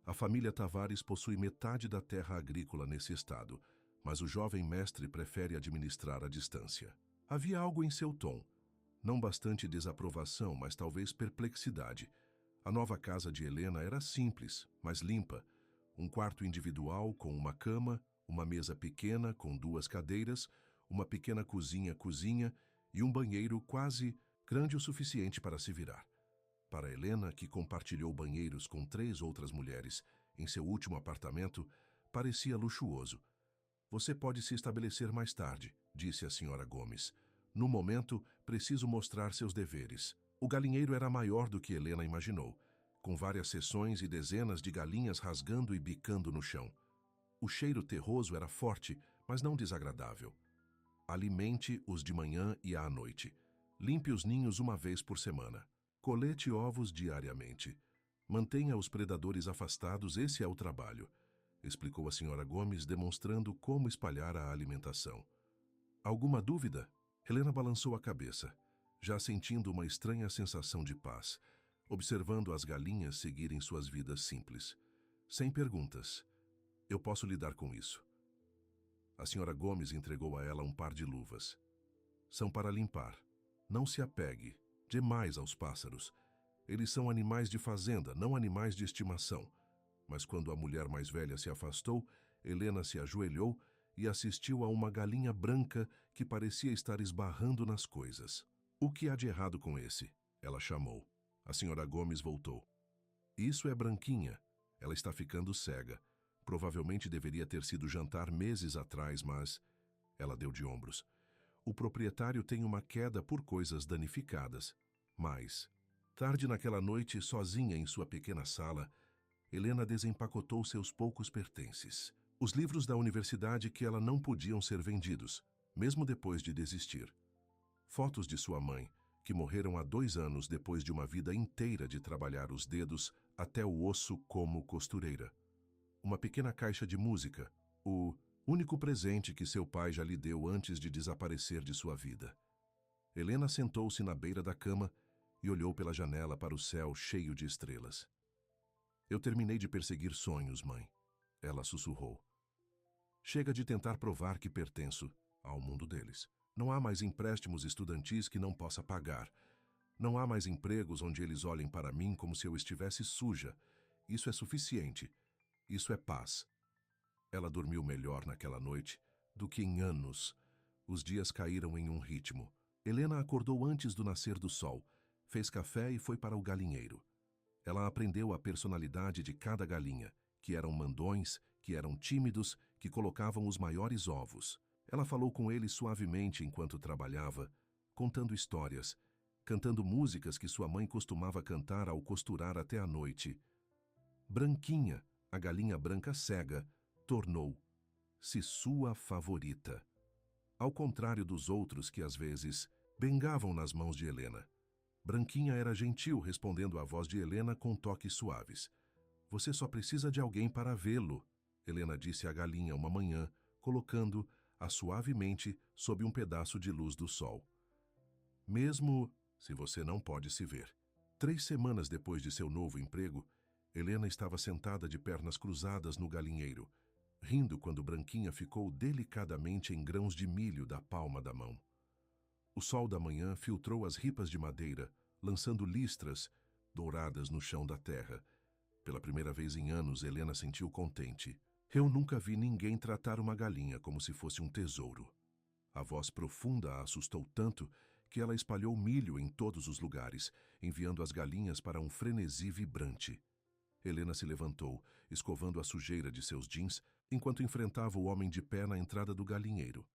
A família Tavares possui metade da terra agrícola nesse estado, mas o jovem mestre prefere administrar à distância. Havia algo em seu tom. Não bastante desaprovação, mas talvez perplexidade. A nova casa de Helena era simples, mas limpa. Um quarto individual com uma cama, uma mesa pequena com 2 cadeiras, uma pequena cozinha e um banheiro quase grande o suficiente para se virar. Para Helena, que compartilhou banheiros com 3 outras mulheres em seu último apartamento, parecia luxuoso. Você pode se estabelecer mais tarde, disse a senhora Gomes. No momento, preciso mostrar seus deveres. O galinheiro era maior do que Helena imaginou, com várias seções e dezenas de galinhas rasgando e bicando no chão. O cheiro terroso era forte, mas não desagradável. Alimente-os de manhã e à noite. Limpe os ninhos uma vez por semana. Colete ovos diariamente. Mantenha os predadores afastados, esse é o trabalho, explicou a senhora Gomes, demonstrando como espalhar a alimentação. Alguma dúvida? Helena balançou a cabeça, já sentindo uma estranha sensação de paz, observando as galinhas seguirem suas vidas simples. Sem perguntas. Eu posso lidar com isso. A senhora Gomes entregou a ela um par de luvas. São para limpar. Não se apegue demais aos pássaros. Eles são animais de fazenda, não animais de estimação. Mas quando a mulher mais velha se afastou, Helena se ajoelhou e assistiu a uma galinha branca que parecia estar esbarrando nas coisas. O que há de errado com esse? Ela chamou. A senhora Gomes voltou. Isso é Branquinha. Ela está ficando cega. Provavelmente deveria ter sido jantar meses atrás, mas... Ela deu de ombros. O proprietário tem uma queda por coisas danificadas. Mas, tarde naquela noite, sozinha em sua pequena sala, Helena desempacotou seus poucos pertences. Os livros da universidade que ela não podiam ser vendidos, mesmo depois de desistir. Fotos de sua mãe, que morreram há 2 anos depois de uma vida inteira de trabalhar os dedos até o osso como costureira. Uma pequena caixa de música, o único presente que seu pai já lhe deu antes de desaparecer de sua vida. Helena sentou-se na beira da cama e olhou pela janela para o céu cheio de estrelas. Eu terminei de perseguir sonhos, mãe. Ela sussurrou. Chega de tentar provar que pertenço ao mundo deles. Não há mais empréstimos estudantis que não possa pagar. Não há mais empregos onde eles olhem para mim como se eu estivesse suja. Isso é suficiente. Isso é paz. Ela dormiu melhor naquela noite do que em anos. Os dias caíram em um ritmo. Helena acordou antes do nascer do sol, fez café e foi para o galinheiro. Ela aprendeu a personalidade de cada galinha, que eram mandões, que eram tímidos, que colocavam os maiores ovos. Ela falou com ele suavemente enquanto trabalhava, contando histórias, cantando músicas que sua mãe costumava cantar ao costurar até a noite. Branquinha, a galinha branca cega, tornou-se sua favorita. Ao contrário dos outros que às vezes bengavam nas mãos de Helena. Branquinha era gentil, respondendo à voz de Helena com toques suaves. Você só precisa de alguém para vê-lo, Helena disse à galinha uma manhã, colocando-a suavemente sob um pedaço de luz do sol. Mesmo se você não pode se ver. 3 semanas depois de seu novo emprego, Helena estava sentada de pernas cruzadas no galinheiro, rindo quando Branquinha ficou delicadamente em grãos de milho da palma da mão. O sol da manhã filtrou as ripas de madeira, lançando listras douradas no chão da terra. Pela primeira vez em anos, Helena sentiu contente. Eu nunca vi ninguém tratar uma galinha como se fosse um tesouro. A voz profunda a assustou tanto que ela espalhou milho em todos os lugares, enviando as galinhas para um frenesi vibrante. Helena se levantou, escovando a sujeira de seus jeans, enquanto enfrentava o homem de pé na entrada do galinheiro.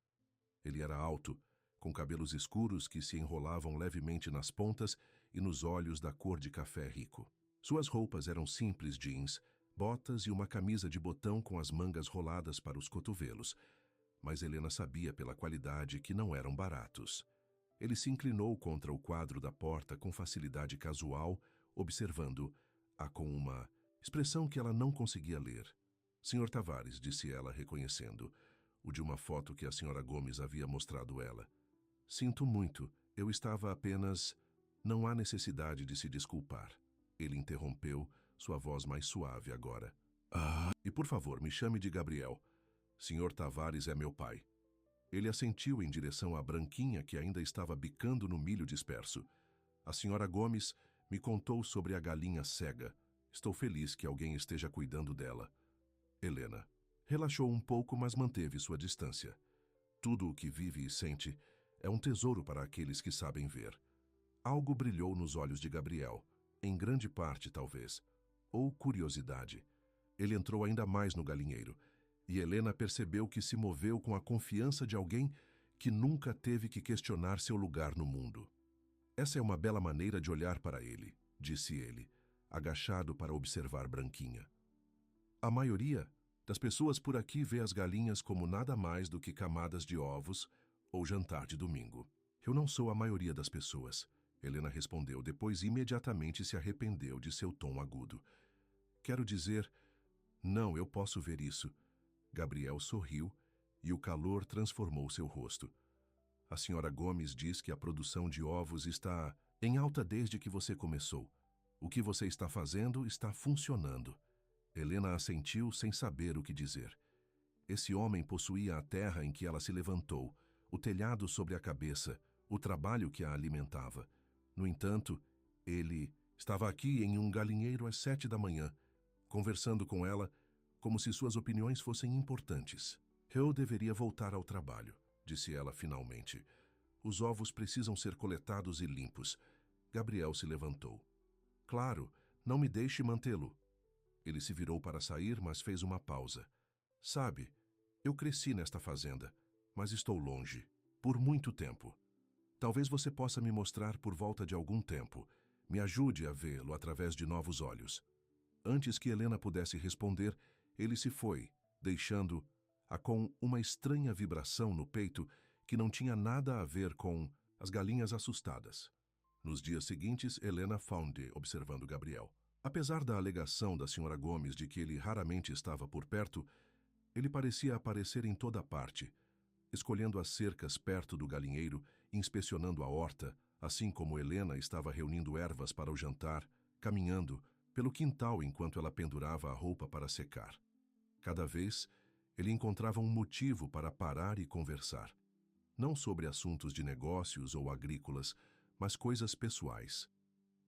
Ele era alto, com cabelos escuros que se enrolavam levemente nas pontas e nos olhos da cor de café rico. Suas roupas eram simples jeans, botas e uma camisa de botão com as mangas roladas para os cotovelos, mas Helena sabia pela qualidade que não eram baratos. Ele se inclinou contra o quadro da porta com facilidade casual, observando-a com uma expressão que ela não conseguia ler. Senhor Tavares, disse ela, reconhecendo o de uma foto que a senhora Gomes havia mostrado ela. Sinto muito, eu estava apenas... Não há necessidade de se desculpar. Ele interrompeu, sua voz mais suave agora. E por favor, me chame de Gabriel. Senhor Tavares é meu pai. Ele assentiu em direção à Branquinha que ainda estava bicando no milho disperso. A senhora Gomes me contou sobre a galinha cega. Estou feliz que alguém esteja cuidando dela. Helena relaxou um pouco, mas manteve sua distância. Tudo o que vive e sente é um tesouro para aqueles que sabem ver. Algo brilhou nos olhos de Gabriel, em grande parte, talvez, ou curiosidade. Ele entrou ainda mais no galinheiro, e Helena percebeu que se moveu com a confiança de alguém que nunca teve que questionar seu lugar no mundo. Essa é uma bela maneira de olhar para ele, disse ele, agachado para observar Branquinha. A maioria das pessoas por aqui vê as galinhas como nada mais do que camadas de ovos ou jantar de domingo. Eu não sou a maioria das pessoas, Helena respondeu, depois imediatamente se arrependeu de seu tom agudo. Quero dizer, não, eu posso ver isso. Gabriel sorriu e o calor transformou seu rosto. A senhora Gomes diz que a produção de ovos está em alta desde que você começou. O que você está fazendo está funcionando. Helena assentiu sem saber o que dizer. Esse homem possuía a terra em que ela se levantou, o telhado sobre a cabeça, o trabalho que a alimentava. No entanto, ele estava aqui em um galinheiro às 7 da manhã, conversando com ela como se suas opiniões fossem importantes. Eu deveria voltar ao trabalho, disse ela finalmente. Os ovos precisam ser coletados e limpos. Gabriel se levantou. Claro, não me deixe mantê-lo. Ele se virou para sair, mas fez uma pausa. Sabe, eu cresci nesta fazenda, mas estou longe, por muito tempo. Talvez você possa me mostrar por volta de algum tempo. Me ajude a vê-lo através de novos olhos. Antes que Helena pudesse responder, ele se foi, deixando-a com uma estranha vibração no peito que não tinha nada a ver com as galinhas assustadas. Nos dias seguintes, Helena found observando Gabriel. Apesar da alegação da senhora Gomes de que ele raramente estava por perto, ele parecia aparecer em toda parte, escolhendo as cercas perto do galinheiro, inspecionando a horta, assim como Helena estava reunindo ervas para o jantar, caminhando pelo quintal enquanto ela pendurava a roupa para secar. Cada vez, ele encontrava um motivo para parar e conversar. Não sobre assuntos de negócios ou agrícolas, mas coisas pessoais.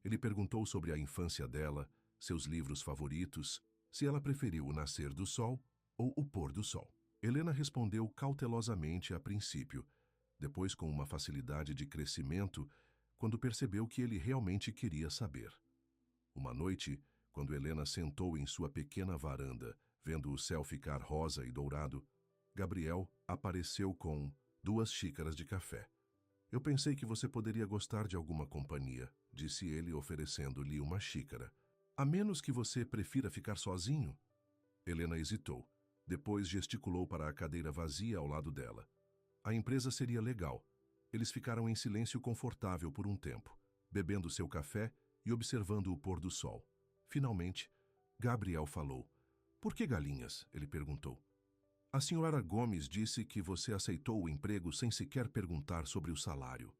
Ele perguntou sobre a infância dela, seus livros favoritos, se ela preferiu o nascer do sol ou o pôr do sol. Helena respondeu cautelosamente a princípio, depois com uma facilidade de crescimento, quando percebeu que ele realmente queria saber. Uma noite, Quando Helena sentou em sua pequena varanda, vendo o céu ficar rosa e dourado, Gabriel apareceu com 2 xícaras de café. Eu pensei que você poderia gostar de alguma companhia, disse ele, oferecendo-lhe uma xícara. A menos que você prefira ficar sozinho? Helena hesitou. Depois gesticulou para a cadeira vazia ao lado dela. A empresa seria legal. Eles ficaram em silêncio confortável por um tempo, bebendo seu café e observando o pôr do sol. Finalmente, Gabriel falou. Por que galinhas? Ele perguntou. A senhora Gomes disse que você aceitou o emprego sem sequer perguntar sobre o salário.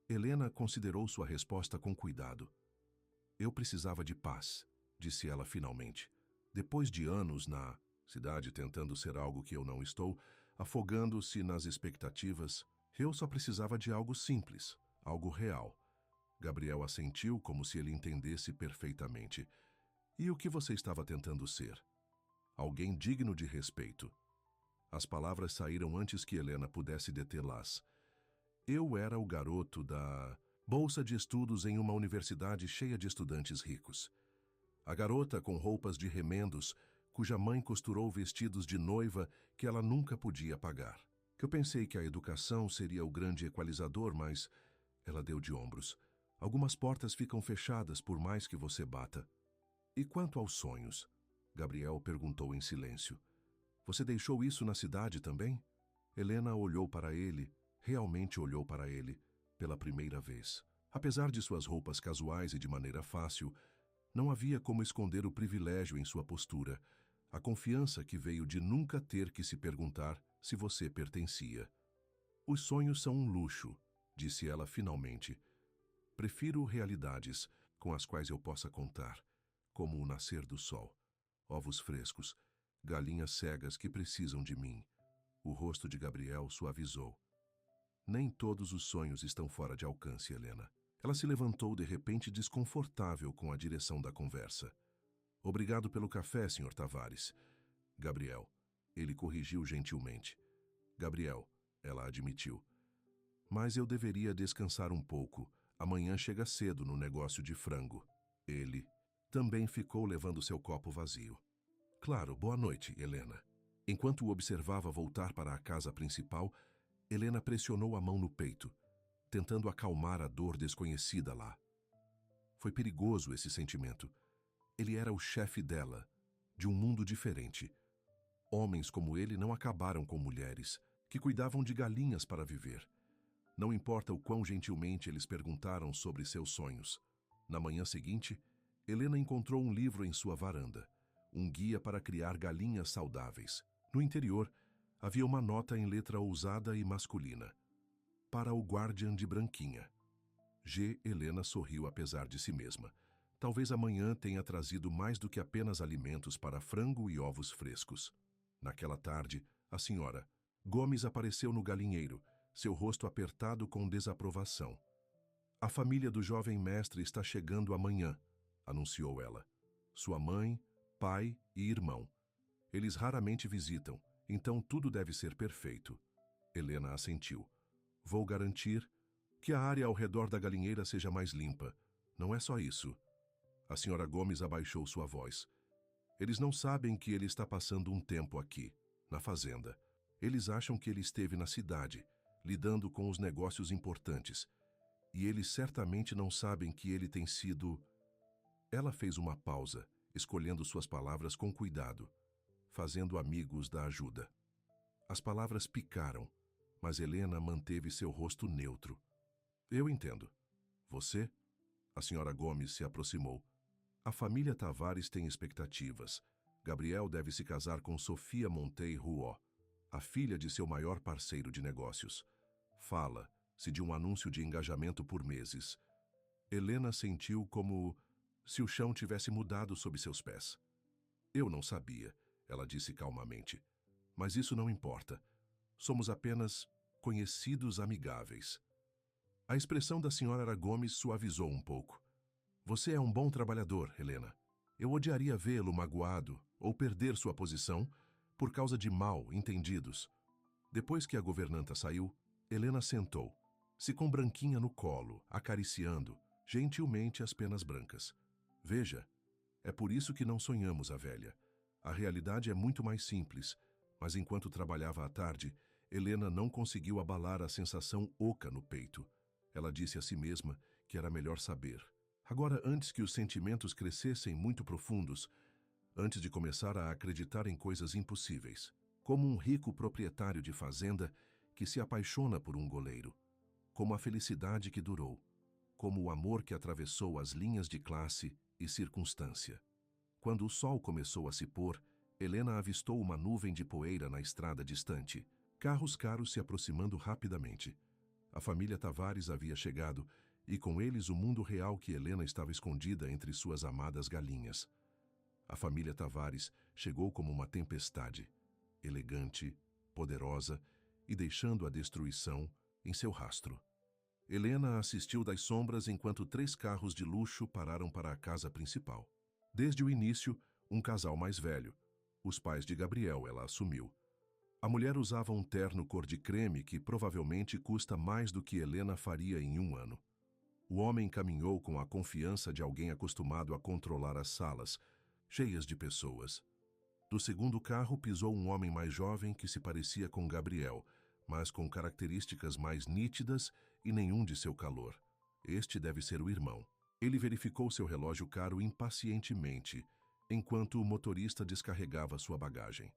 Helena considerou sua resposta com cuidado. Eu precisava de paz, disse ela finalmente. Depois de anos na cidade tentando ser algo que eu não estou, afogando-se nas expectativas, eu só precisava de algo simples, algo real. Gabriel assentiu como se ele entendesse perfeitamente. E o que você estava tentando ser? Alguém digno de respeito. As palavras saíram antes que Helena pudesse detê-las. Eu era o garoto da bolsa de estudos em uma universidade cheia de estudantes ricos. A garota com roupas de remendos, cuja mãe costurou vestidos de noiva que ela nunca podia pagar. Eu pensei que a educação seria o grande equalizador, mas ela deu de ombros. Algumas portas ficam fechadas por mais que você bata. E quanto aos sonhos? Gabriel perguntou em silêncio. Você deixou isso na cidade também? Helena olhou para ele, realmente olhou para ele, pela primeira vez. Apesar de suas roupas casuais e de maneira fácil, não havia como esconder o privilégio em sua postura, a confiança que veio de nunca ter que se perguntar se você pertencia. Os sonhos são um luxo, disse ela finalmente. Prefiro realidades com as quais eu possa contar, como o nascer do sol, ovos frescos, galinhas cegas que precisam de mim. O rosto de Gabriel suavizou. Nem todos os sonhos estão fora de alcance, Helena. Ela se levantou de repente desconfortável com a direção da conversa. Obrigado pelo café, Sr. Tavares. Gabriel. Ele corrigiu gentilmente. Gabriel, ela admitiu. Mas eu deveria descansar um pouco. Amanhã chega cedo no negócio de frango. Ele também ficou levando seu copo vazio. Claro, boa noite, Helena. Enquanto o observava voltar para a casa principal, Helena pressionou a mão no peito, tentando acalmar a dor desconhecida lá. Foi perigoso esse sentimento. Ele era o chefe dela, de um mundo diferente. Homens como ele não acabaram com mulheres, que cuidavam de galinhas para viver. Não importa o quão gentilmente eles perguntaram sobre seus sonhos. Na manhã seguinte, Helena encontrou um livro em sua varanda, um guia para criar galinhas saudáveis. No interior, havia uma nota em letra ousada e masculina. Para o Guardian de Branquinha. G. Helena sorriu apesar de si mesma. Talvez amanhã tenha trazido mais do que apenas alimentos para frango e ovos frescos. Naquela tarde, a senhora Gomes apareceu no galinheiro, seu rosto apertado com desaprovação. A família do jovem mestre está chegando amanhã, anunciou ela. Sua mãe, pai e irmão. Eles raramente visitam, então tudo deve ser perfeito. Helena assentiu. Vou garantir que a área ao redor da galinheira seja mais limpa. Não é só isso. A senhora Gomes abaixou sua voz. Eles não sabem que ele está passando um tempo aqui, na fazenda. Eles acham que ele esteve na cidade, lidando com os negócios importantes. E eles certamente não sabem que ele tem sido... Ela fez uma pausa, escolhendo suas palavras com cuidado, fazendo amigos da ajuda. As palavras picaram, mas Helena manteve seu rosto neutro. Eu entendo. Você? A senhora Gomes se aproximou. A família Tavares tem expectativas. Gabriel deve se casar com Sofia Montei Ruó, a filha de seu maior parceiro de negócios. Fala-se de um anúncio de engajamento por meses. Helena sentiu como se o chão tivesse mudado sob seus pés. Eu não sabia, ela disse calmamente. Mas isso não importa. Somos apenas conhecidos amigáveis. A expressão da senhora Gomes suavizou um pouco. Você é um bom trabalhador, Helena. Eu odiaria vê-lo magoado ou perder sua posição por causa de mal-entendidos. Depois que a governanta saiu, Helena sentou, se com Branquinha no colo, acariciando, gentilmente as penas brancas. Veja, É por isso que não sonhamos a velha. A realidade é muito mais simples, mas enquanto trabalhava à tarde, Helena não conseguiu abalar a sensação oca no peito. Ela disse a si mesma que era melhor saber. Agora, antes que os sentimentos crescessem muito profundos, antes de começar a acreditar em coisas impossíveis, como um rico proprietário de fazenda que se apaixona por um goleiro, como a felicidade que durou, como o amor que atravessou as linhas de classe e circunstância. Quando o sol começou a se pôr, Helena avistou uma nuvem de poeira na estrada distante, carros caros se aproximando rapidamente. A família Tavares havia chegado, e com eles o mundo real que Helena estava escondida entre suas amadas galinhas. A família Tavares chegou como uma tempestade, elegante, poderosa e deixando a destruição em seu rastro. Helena assistiu das sombras enquanto 3 carros de luxo pararam para a casa principal. Desde o início, um casal mais velho. Os pais de Gabriel, ela assumiu. A mulher usava um terno cor de creme que provavelmente custa mais do que Helena faria em um ano. O homem caminhou com a confiança de alguém acostumado a controlar as salas, cheias de pessoas. Do segundo carro pisou um homem mais jovem que se parecia com Gabriel, mas com características mais nítidas e nenhum de seu calor. Este deve ser o irmão. Ele verificou seu relógio caro impacientemente, enquanto o motorista descarregava sua bagagem.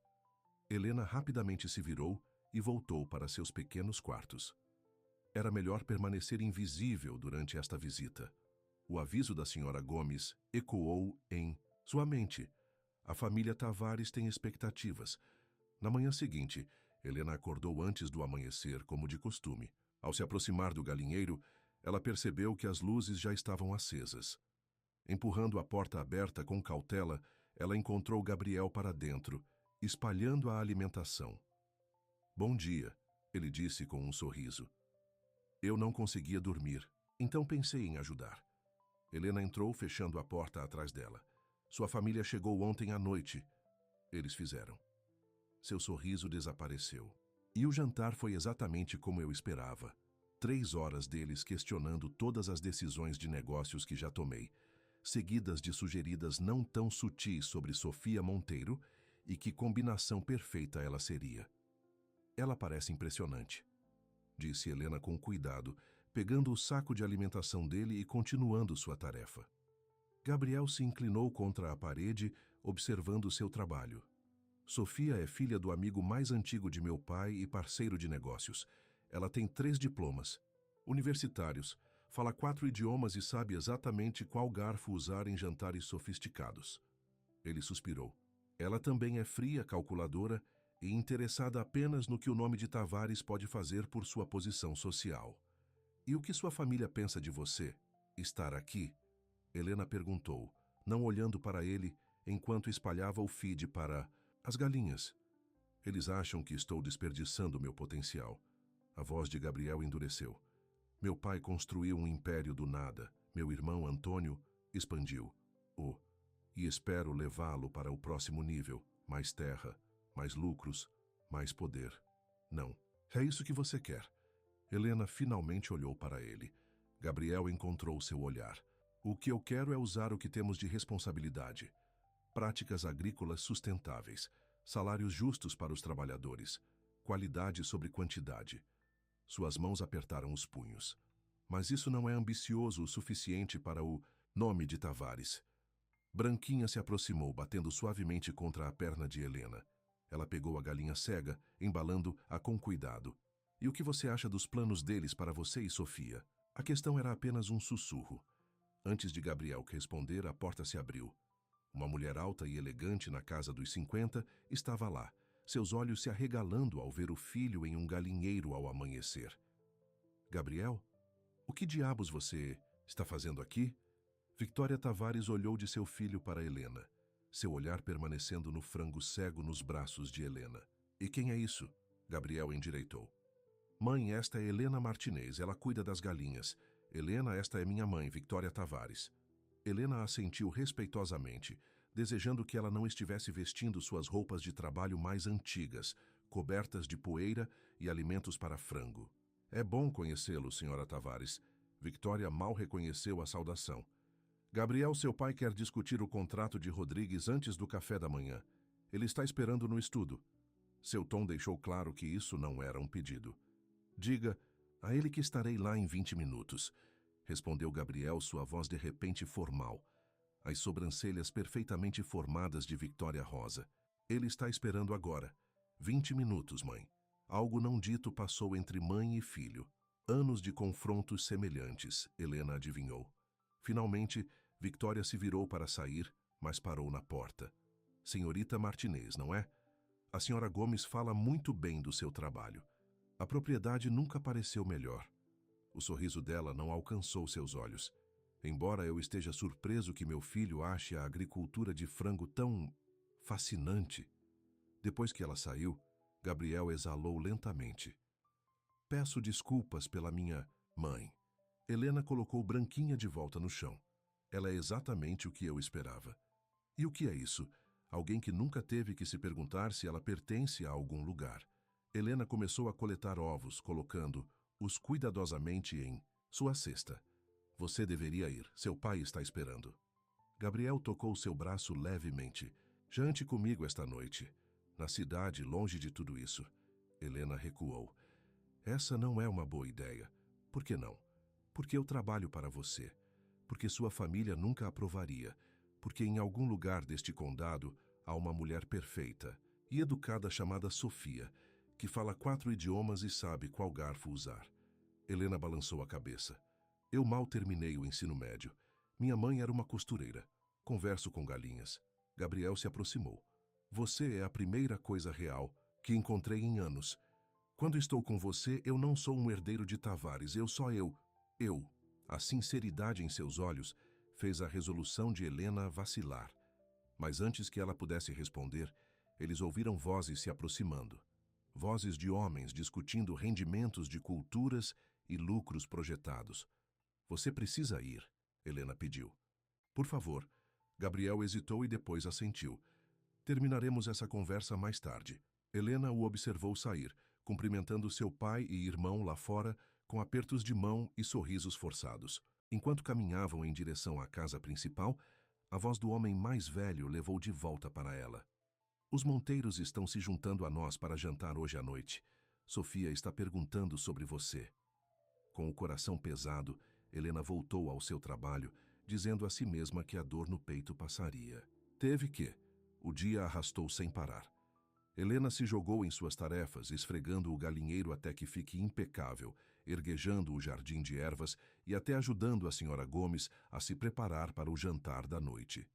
Helena rapidamente se virou e voltou para seus pequenos quartos. Era melhor permanecer invisível durante esta visita. O aviso da senhora Gomes ecoou em sua mente. A família Tavares tem expectativas. Na manhã seguinte, Helena acordou antes do amanhecer, como de costume. Ao se aproximar do galinheiro, ela percebeu que as luzes já estavam acesas. Empurrando a porta aberta com cautela, ela encontrou Gabriel para dentro, espalhando a alimentação. "Bom dia", ele disse com um sorriso. "Eu não conseguia dormir, então pensei em ajudar." Helena entrou, fechando a porta atrás dela. "Sua família chegou ontem à noite." Eles fizeram. Seu sorriso desapareceu. E o jantar foi exatamente como eu esperava. 3 horas deles questionando todas as decisões de negócios que já tomei, seguidas de sugeridas não tão sutis sobre Sofia Monteiro e que combinação perfeita ela seria. "Ela parece impressionante", disse Helena com cuidado, pegando o saco de alimentação dele e continuando sua tarefa. Gabriel se inclinou contra a parede, observando seu trabalho. "Sofia é filha do amigo mais antigo de meu pai e parceiro de negócios. Ela tem 3 diplomas, universitários, fala 4 idiomas e sabe exatamente qual garfo usar em jantares sofisticados." Ele suspirou. "Ela também é fria, calculadora e interessada apenas no que o nome de Tavares pode fazer por sua posição social." "E o que sua família pensa de você? Estar aqui?" Helena perguntou, não olhando para ele enquanto espalhava o feed para as galinhas. "Eles acham que estou desperdiçando meu potencial." A voz de Gabriel endureceu. "Meu pai construiu um império do nada. Meu irmão Antônio expandiu-o. E espero levá-lo para o próximo nível. Mais terra, mais lucros, mais poder." "Não. É isso que você quer." Helena finalmente olhou para ele. Gabriel encontrou seu olhar. "O que eu quero é usar o que temos de responsabilidade. Práticas agrícolas sustentáveis, salários justos para os trabalhadores, qualidade sobre quantidade." Suas mãos apertaram os punhos. "Mas isso não é ambicioso o suficiente para o nome de Tavares." Branquinha se aproximou, batendo suavemente contra a perna de Helena. Ela pegou a galinha cega, embalando-a com cuidado. "E o que você acha dos planos deles para você e Sofia?" A questão era apenas um sussurro. Antes de Gabriel responder, a porta se abriu. Uma mulher alta e elegante na casa dos 50 estava lá, seus olhos se arregalando ao ver o filho em um galinheiro ao amanhecer. "Gabriel, o que diabos você está fazendo aqui?" Victoria Tavares olhou de seu filho para Helena, seu olhar permanecendo no frango cego nos braços de Helena. "E quem é isso?" Gabriel endireitou. "Mãe, esta é Helena Martinez, ela cuida das galinhas. Helena, esta é minha mãe, Victoria Tavares." Helena assentiu respeitosamente, desejando que ela não estivesse vestindo suas roupas de trabalho mais antigas, cobertas de poeira e alimentos para frango. "É bom conhecê-lo, senhora Tavares." Victoria mal reconheceu a saudação. Gabriel, seu pai quer discutir o contrato de Rodrigues antes do café da manhã. Ele está esperando no estudo. Seu tom deixou claro que isso não era um pedido. Diga a ele que estarei lá em 20 minutos, respondeu Gabriel, sua voz de repente formal, as sobrancelhas perfeitamente formadas de Victória Rosa. Ele está esperando agora. 20 minutos, mãe. Algo não dito passou entre mãe e filho. Anos de confrontos semelhantes, Helena adivinhou. Finalmente, Victória se virou para sair, mas parou na porta. Senhorita Martinez, não é? A senhora Gomes fala muito bem do seu trabalho. A propriedade nunca pareceu melhor. O sorriso dela não alcançou seus olhos. Embora eu esteja surpreso que meu filho ache a agricultura de frango tão fascinante. Depois que ela saiu, Gabriel exalou lentamente. Peço desculpas pela minha mãe. Helena colocou Branquinha de volta no chão. Ela é exatamente o que eu esperava. E o que é isso? Alguém que nunca teve que se perguntar se ela pertence a algum lugar. Helena começou a coletar ovos, colocando-os cuidadosamente em sua cesta. Você deveria ir, seu pai está esperando. Gabriel tocou seu braço levemente. Jante comigo esta noite. Na cidade, longe de tudo isso. Helena recuou. Essa não é uma boa ideia. Por que não? Porque eu trabalho para você. Porque sua família nunca aprovaria. Porque em algum lugar deste condado há uma mulher perfeita e educada chamada Sofia, que fala 4 idiomas e sabe qual garfo usar. Helena balançou a cabeça. Eu mal terminei o ensino médio. Minha mãe era uma costureira. Converso com galinhas. Gabriel se aproximou. Você é a primeira coisa real que encontrei em anos. Quando estou com você, eu não sou um herdeiro de Tavares, eu. A sinceridade em seus olhos fez a resolução de Helena vacilar. Mas antes que ela pudesse responder, eles ouviram vozes se aproximando. Vozes de homens discutindo rendimentos de culturas e lucros projetados. Você precisa ir, Helena pediu. Por favor. Gabriel hesitou e depois assentiu. Terminaremos essa conversa mais tarde. Helena o observou sair, cumprimentando seu pai e irmão lá fora com apertos de mão e sorrisos forçados. Enquanto caminhavam em direção à casa principal, a voz do homem mais velho levou de volta para ela. Os Monteiros estão se juntando a nós para jantar hoje à noite. Sofia está perguntando sobre você. Com o coração pesado, Helena voltou ao seu trabalho, dizendo a si mesma que a dor no peito passaria. Teve que. O dia arrastou sem parar. Helena se jogou em suas tarefas, esfregando o galinheiro até que fique impecável, erguejando o jardim de ervas e até ajudando a senhora Gomes a se preparar para o jantar da noite.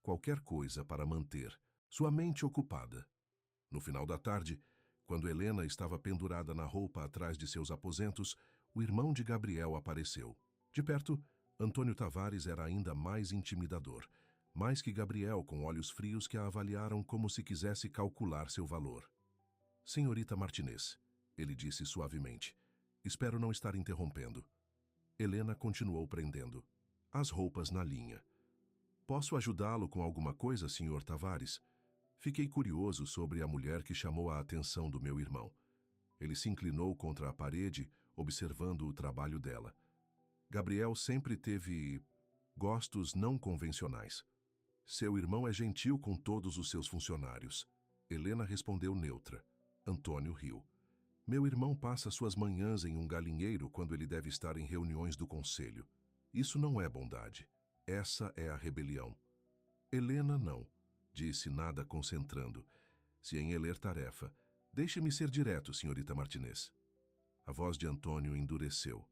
Qualquer coisa para manter sua mente ocupada. No final da tarde, quando Helena estava pendurada na roupa atrás de seus aposentos, o irmão de Gabriel apareceu. De perto, Antônio Tavares era ainda mais intimidador, mais que Gabriel, com olhos frios que a avaliaram como se quisesse calcular seu valor. Senhorita Martinez, ele disse suavemente, espero não estar interrompendo. Helena continuou prendendo as roupas na linha. Posso ajudá-lo com alguma coisa, senhor Tavares? Fiquei curioso sobre a mulher que chamou a atenção do meu irmão. Ele se inclinou contra a parede, observando o trabalho dela. Gabriel sempre teve gostos não convencionais. Seu irmão é gentil com todos os seus funcionários. Helena respondeu neutra. Antônio riu. Meu irmão passa suas manhãs em um galinheiro quando ele deve estar em reuniões do conselho. Isso não é bondade. Essa é a rebelião. Helena não, disse nada concentrando. Se em ler tarefa, deixe-me ser direto, senhorita Martinez. A voz de Antônio endureceu.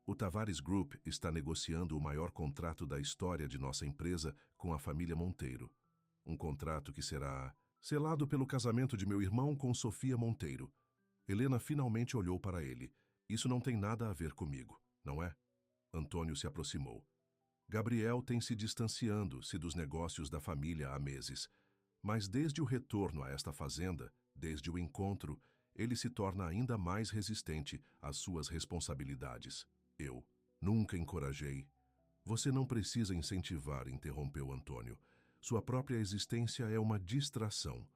O Tavares Group está negociando o maior contrato da história de nossa empresa com a família Monteiro. Um contrato que será selado pelo casamento de meu irmão com Sofia Monteiro. Helena finalmente olhou para ele. Isso não tem nada a ver comigo, não é? Antônio se aproximou. Gabriel tem se distanciando-se dos negócios da família há meses. Mas desde o retorno a esta fazenda, desde o encontro, ele se torna ainda mais resistente às suas responsabilidades. Eu nunca encorajei. Você não precisa incentivar, interrompeu Antônio. Sua própria existência é uma distração.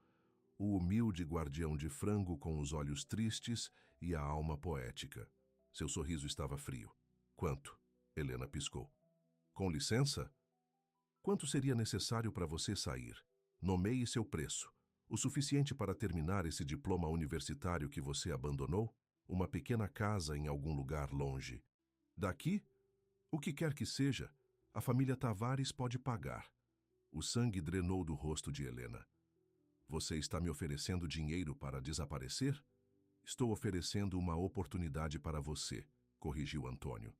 O humilde guardião de frango com os olhos tristes e a alma poética. Seu sorriso estava frio. Quanto? Helena piscou. Com licença? Quanto seria necessário para você sair? Nomeie seu preço. O suficiente para terminar esse diploma universitário que você abandonou? Uma pequena casa em algum lugar longe. Daqui? O que quer que seja, a família Tavares pode pagar. O sangue drenou do rosto de Helena. Você está me oferecendo dinheiro para desaparecer? Estou oferecendo uma oportunidade para você, corrigiu Antônio.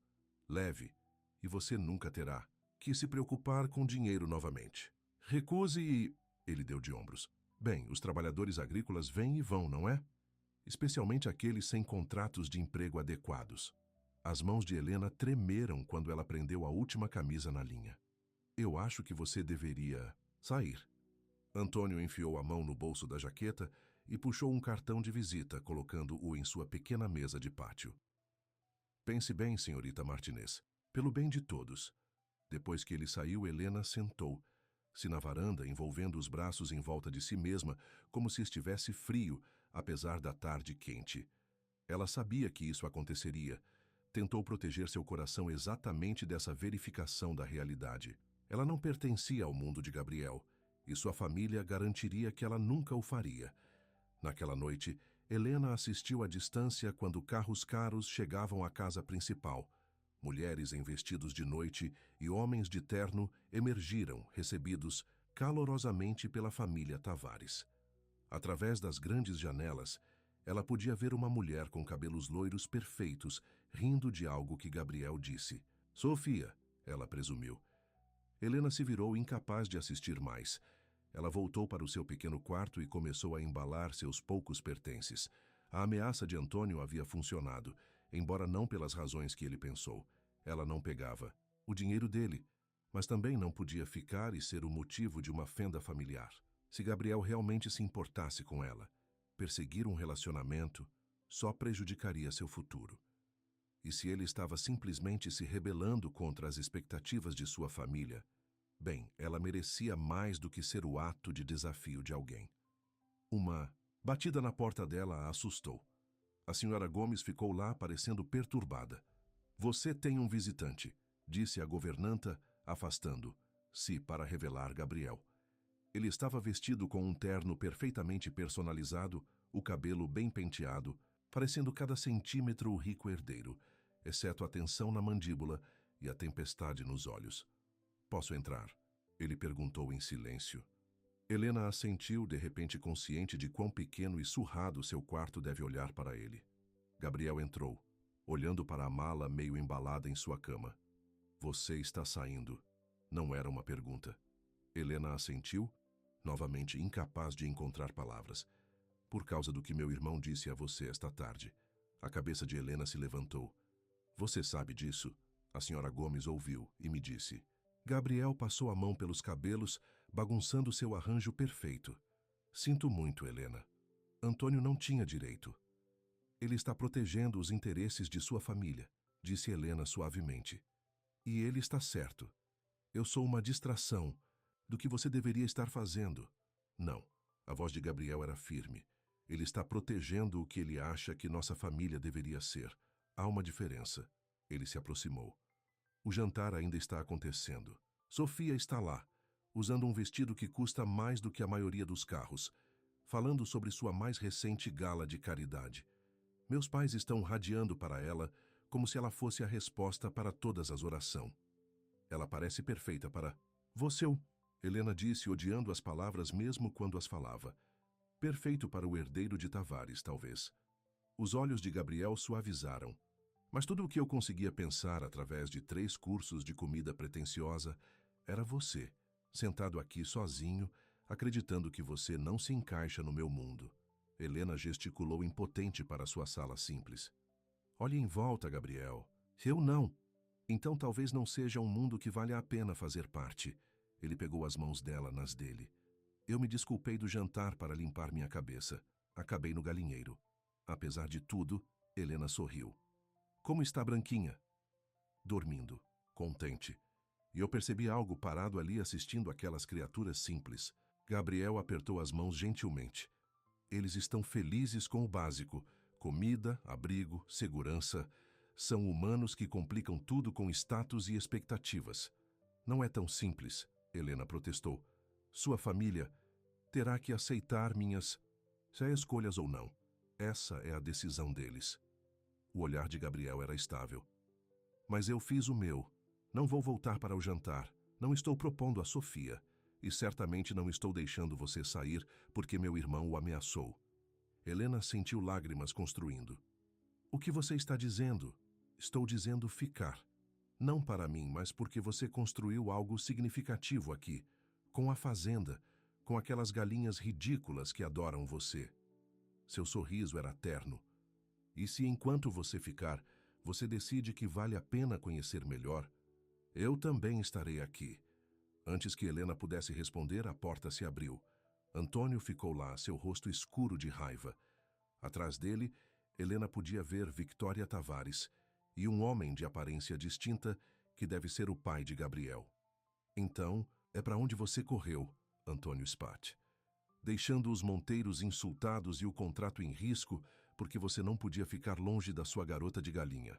Leve, e você nunca terá que se preocupar com dinheiro novamente. Recuse e... Ele deu de ombros. Bem, os trabalhadores agrícolas vêm e vão, não é? Especialmente aqueles sem contratos de emprego adequados. As mãos de Helena tremeram quando ela prendeu a última camisa na linha. Eu acho que você deveria sair. Antônio enfiou a mão no bolso da jaqueta e puxou um cartão de visita, colocando-o em sua pequena mesa de pátio. Pense bem, senhorita Martinez, pelo bem de todos. Depois que ele saiu, Helena sentou-se na varanda, envolvendo os braços em volta de si mesma, como se estivesse frio, apesar da tarde quente. Ela sabia que isso aconteceria. Tentou proteger seu coração exatamente dessa verificação da realidade. Ela não pertencia ao mundo de Gabriel, e sua família garantiria que ela nunca o faria. Naquela noite, Helena assistiu à distância quando carros caros chegavam à casa principal. Mulheres em vestidos de noite e homens de terno emergiram, recebidos calorosamente pela família Tavares. Através das grandes janelas, ela podia ver uma mulher com cabelos loiros perfeitos, rindo de algo que Gabriel disse. Sofia, ela presumiu. Helena se virou incapaz de assistir mais. Ela voltou para o seu pequeno quarto e começou a embalar seus poucos pertences. A ameaça de Antônio havia funcionado, embora não pelas razões que ele pensou. Ela não pegava o dinheiro dele, mas também não podia ficar e ser o motivo de uma fenda familiar. Se Gabriel realmente se importasse com ela, perseguir um relacionamento só prejudicaria seu futuro. E se ele estava simplesmente se rebelando contra as expectativas de sua família, bem, ela merecia mais do que ser o ato de desafio de alguém. Uma batida na porta dela a assustou. A senhora Gomes ficou lá parecendo perturbada. Você tem um visitante, disse a governanta, afastando-se para revelar Gabriel. Ele estava vestido com um terno perfeitamente personalizado, o cabelo bem penteado, parecendo cada centímetro o rico herdeiro, exceto a tensão na mandíbula e a tempestade nos olhos. Posso entrar? Ele perguntou em silêncio. Helena assentiu, de repente consciente de quão pequeno e surrado seu quarto deve olhar para ele. Gabriel entrou, olhando para a mala meio embalada em sua cama. Você está saindo. Não era uma pergunta. Helena assentiu, novamente incapaz de encontrar palavras. Por causa do que meu irmão disse a você esta tarde. A cabeça de Helena se levantou. Você sabe disso? A senhora Gomes ouviu e me disse. Gabriel passou a mão pelos cabelos, bagunçando seu arranjo perfeito. Sinto muito, Helena. Antônio não tinha direito. Ele está protegendo os interesses de sua família, disse Helena suavemente. E ele está certo. Eu sou uma distração do que você deveria estar fazendo. Não. A voz de Gabriel era firme. Ele está protegendo o que ele acha que nossa família deveria ser. Há uma diferença. Ele se aproximou. O jantar ainda está acontecendo. Sofia está lá, usando um vestido que custa mais do que a maioria dos carros, falando sobre sua mais recente gala de caridade. Meus pais estão radiando para ela como se ela fosse a resposta para todas as orações. Ela parece perfeita para... Você, Helena disse, odiando as palavras mesmo quando as falava. Perfeito para o herdeiro de Tavares, talvez. Os olhos de Gabriel suavizaram. Mas tudo o que eu conseguia pensar através de 3 cursos de comida pretensiosa era você, sentado aqui sozinho, acreditando que você não se encaixa no meu mundo. Helena gesticulou impotente para sua sala simples. Olhe em volta, Gabriel. Eu não. Então talvez não seja um mundo que vale a pena fazer parte. Ele pegou as mãos dela nas dele. Eu me desculpei do jantar para limpar minha cabeça. Acabei no galinheiro. Apesar de tudo, Helena sorriu. Como está a Branquinha? Dormindo, contente. E eu percebi algo parado ali assistindo aquelas criaturas simples. Gabriel apertou as mãos gentilmente. Eles estão felizes com o básico. Comida, abrigo, segurança. São humanos que complicam tudo com status e expectativas. Não é tão simples, Helena protestou. Sua família terá que aceitar minhas... Se há escolhas ou não. Essa é a decisão deles. O olhar de Gabriel era estável. Mas eu fiz o meu. Não vou voltar para o jantar. Não estou propondo a Sofia. E certamente não estou deixando você sair porque meu irmão o ameaçou. Helena sentiu lágrimas construindo. O que você está dizendo? Estou dizendo ficar. Não para mim, mas porque você construiu algo significativo aqui, com a fazenda, com aquelas galinhas ridículas que adoram você. Seu sorriso era terno. E se enquanto você ficar, você decide que vale a pena conhecer melhor, eu também estarei aqui. Antes que Helena pudesse responder, a porta se abriu. Antônio ficou lá, seu rosto escuro de raiva. Atrás dele, Helena podia ver Victoria Tavares e um homem de aparência distinta que deve ser o pai de Gabriel. Então, é para onde você correu, Antônio Spat, deixando os monteiros insultados e o contrato em risco porque você não podia ficar longe da sua garota de galinha.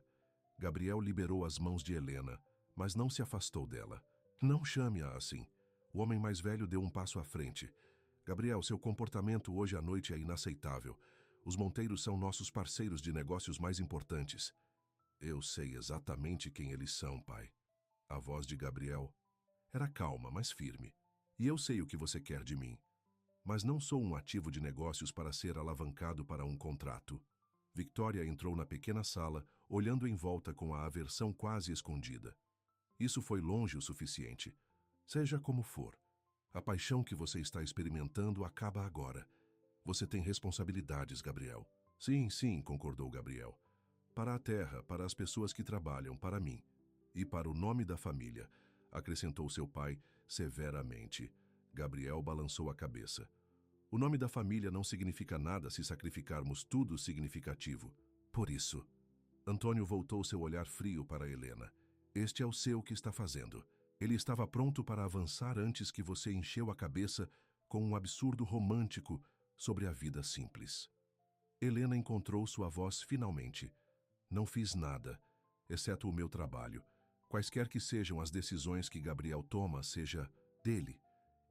Gabriel liberou as mãos de Helena, mas não se afastou dela. Não chame-a assim. O homem mais velho deu um passo à frente. Gabriel, seu comportamento hoje à noite é inaceitável. Os monteiros são nossos parceiros de negócios mais importantes. Eu sei exatamente quem eles são, pai. A voz de Gabriel era calma, mas firme. E eu sei o que você quer de mim. Mas não sou um ativo de negócios para ser alavancado para um contrato. Victoria entrou na pequena sala, olhando em volta com a aversão quase escondida. Isso foi longe o suficiente. Seja como for, a paixão que você está experimentando acaba agora. Você tem responsabilidades, Gabriel. Sim, sim, concordou Gabriel. Para a terra, para as pessoas que trabalham, para mim. E para o nome da família, acrescentou seu pai severamente. Gabriel balançou a cabeça. O nome da família não significa nada se sacrificarmos tudo significativo. Por isso, Antônio voltou seu olhar frio para Helena. Este é o seu que está fazendo. Ele estava pronto para avançar antes que você encheu a cabeça com um absurdo romântico sobre a vida simples. Helena encontrou sua voz finalmente. Não fiz nada, exceto o meu trabalho. Quaisquer que sejam as decisões que Gabriel toma, seja dele.